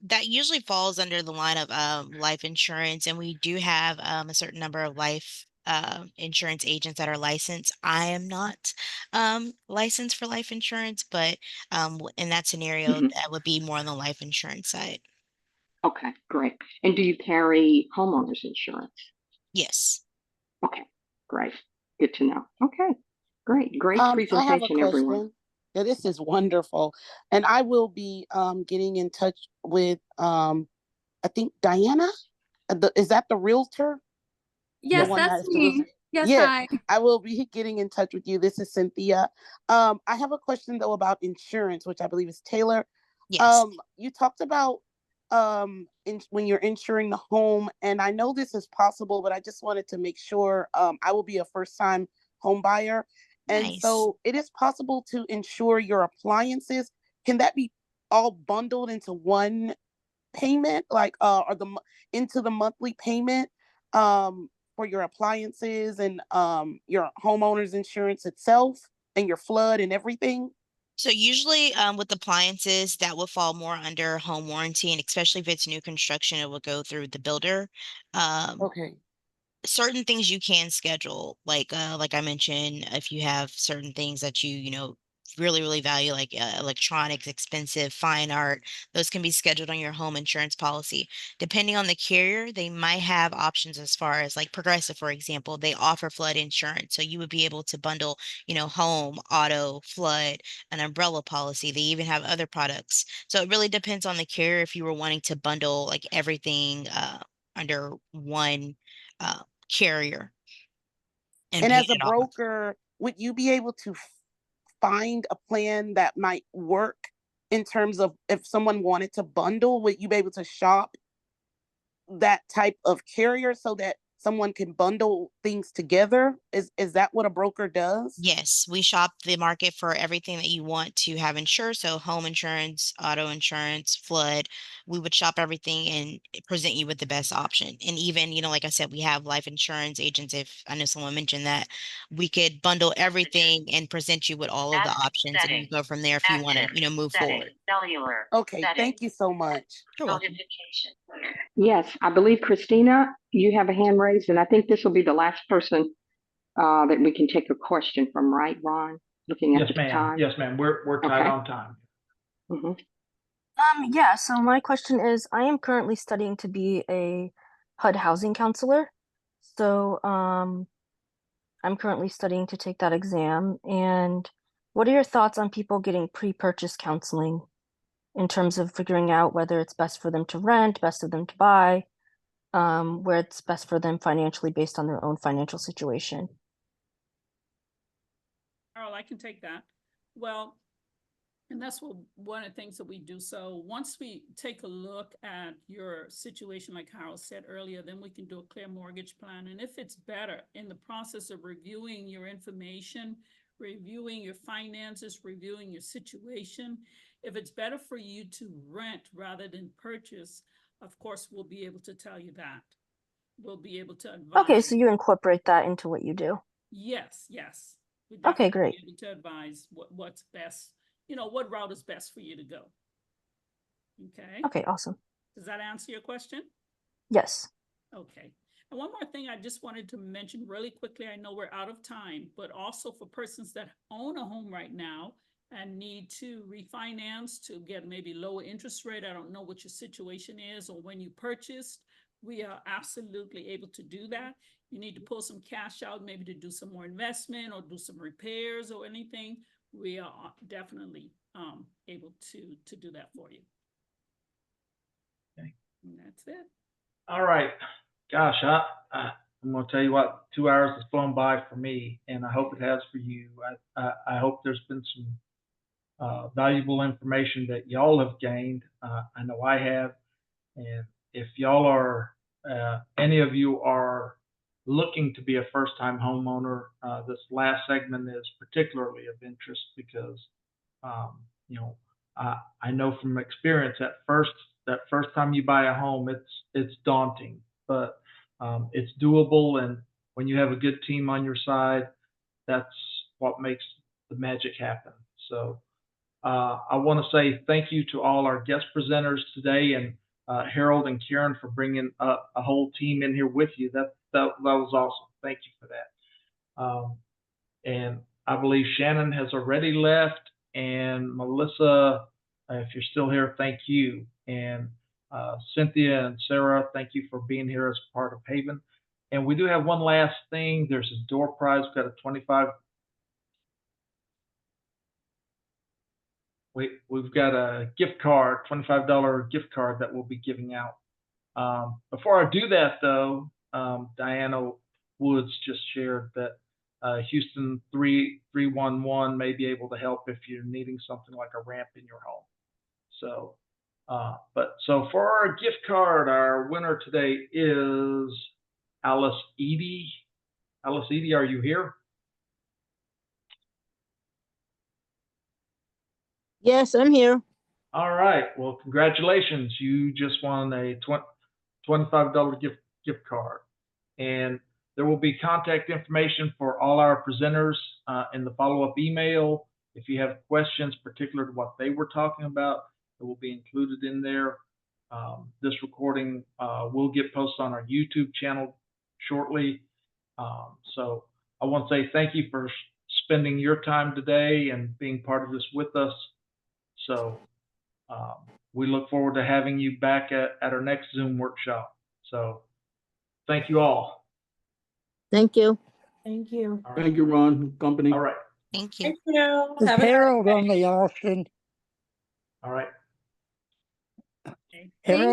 that usually falls under the line of life insurance, and we do have a certain number of life insurance agents that are licensed. I am not licensed for life insurance, but in that scenario, Mhm. that would be more on the life insurance side. Okay, great. And do you carry homeowners insurance? Yes. Okay, great. Good to know. Okay, great. Great I have a presentation, everyone. question. Yeah, this is wonderful. And I will be getting in touch with I think Diana. Is that the realtor? The Yes, one that that's has the real. me. Yes, Yes, hi. I will be getting in touch with you. This is Cynthia. I have a question though about insurance, which I believe is Taylor. Yes. You talked about when you're insuring the home, and I know this is possible, but I just wanted to make sure. I will be a first time home buyer, and Nice. so it is possible to insure your appliances. Can that be all bundled into one payment, like or into the monthly payment for your appliances and your homeowner's insurance itself and your flood and everything? So usually with appliances, that would fall more under home warranty, and especially if it's new construction, it would go through the builder. Um, Okay. Certain things you can schedule, like I mentioned, if you have certain things that you know really value, like electronics, expensive fine art, those can be scheduled on your home insurance policy. Depending on the carrier, they might have options as far as like Progressive, for example, they offer flood insurance, so you would be able to bundle, you know, home, auto, flood, an umbrella policy. They even have other products, so it really depends on the carrier if you were wanting to bundle like everything under one uh, carrier and And pay as a it off. broker, would you be able to find a plan that might work in terms of if someone wanted to bundle? Would you be able to shop that type of carrier so that someone can bundle things together? Is that what a broker does? Yes, we shop the market for everything that you want to have insured. So home insurance, auto insurance, flood. We would shop everything and present you with the best option. And even, you know, like I said, we have life insurance agents. If I know someone mentioned that, we could bundle everything and present you with all of the options, and you go from there if you want to, you know, move forward. Okay, thank you so much. You're welcome. Yes, I believe Christina, you have a hand raised, and I think this will be the last person that we can take a question from, right, Ron? Looking Yes, at the ma'am. time. Yes, ma'am. We're tight Okay. on time. Mhm. Yeah, so my question is, I am currently studying to be a HUD housing counselor. So, I'm currently studying to take that exam. And what are your thoughts on people getting pre-purchase counseling in terms of figuring out whether it's best for them to rent, best for them to buy, where it's best for them financially based on their own financial situation? Carl, I can take that. Well, and that's one of the things that we do. So once we take a look at your situation, like Harold said earlier, then we can do a clear mortgage plan. And if it's better in the process of reviewing your information, reviewing your finances, reviewing your situation, if it's better for you to rent rather than purchase, of course, we'll be able to tell you that. We'll be able to advise. Okay, so you incorporate that into what you do. Yes, yes. We Okay, definitely great. be able to advise what's best, you know, what route is best for you to go. Okay. Okay, awesome. Does that answer your question? Yes. Okay. And one more thing I just wanted to mention really quickly. I know we're out of time, but also for persons that own a home right now and need to refinance to get maybe lower interest rate. I don't know what your situation is or when you purchased. We are absolutely able to do that. You need to pull some cash out, maybe to do some more investment or do some repairs or anything. We are definitely able to do that for you. Okay. And that's it. All right. Gosh, I'm going to tell you what, 2 hours has flown by for me, and I hope it has for you. I hope there's been some valuable information that y'all have gained. I know I have. And if y'all are, any of you are looking to be a first-time homeowner, this last segment is particularly of interest because, you know, I know from experience that first time you buy a home, it's daunting, but it's doable. And when you have a good team on your side, that's what makes the magic happen. So I want to say thank you to all our guest presenters today, and Harold and Karen for bringing a whole team in here with you. That was awesome. Thank you for that. And I believe Shannon has already left, and Melissa, if you're still here, thank you. And Cynthia and Sarah, thank you for being here as part of HAVIN. And we do have one last thing. There's a door prize. We've got a we've got a gift card, $25 gift card that we'll be giving out. Before I do that, though, Diana Woods just shared that Houston 311 may be able to help if you're needing something like a ramp in your home. So, so for our gift card, our winner today is Alice Edie. Alice Edie, are you here? Yes, I'm here. All right. Well, congratulations. You just won a $25 gift card. And there will be contact information for all our presenters in the follow-up email. If you have questions particular to what they were talking about, it will be included in there. This recording will get posted on our YouTube channel shortly. So I want to say thank you for spending your time today and being part of this with us. So we look forward to having you back at our next Zoom workshop. So thank you all. Thank you. Thank you. All right. Thank you, Ron, company. All right. Thank you. Thank you. Is Have a nice Harold day. on the Austin? All right. Harold?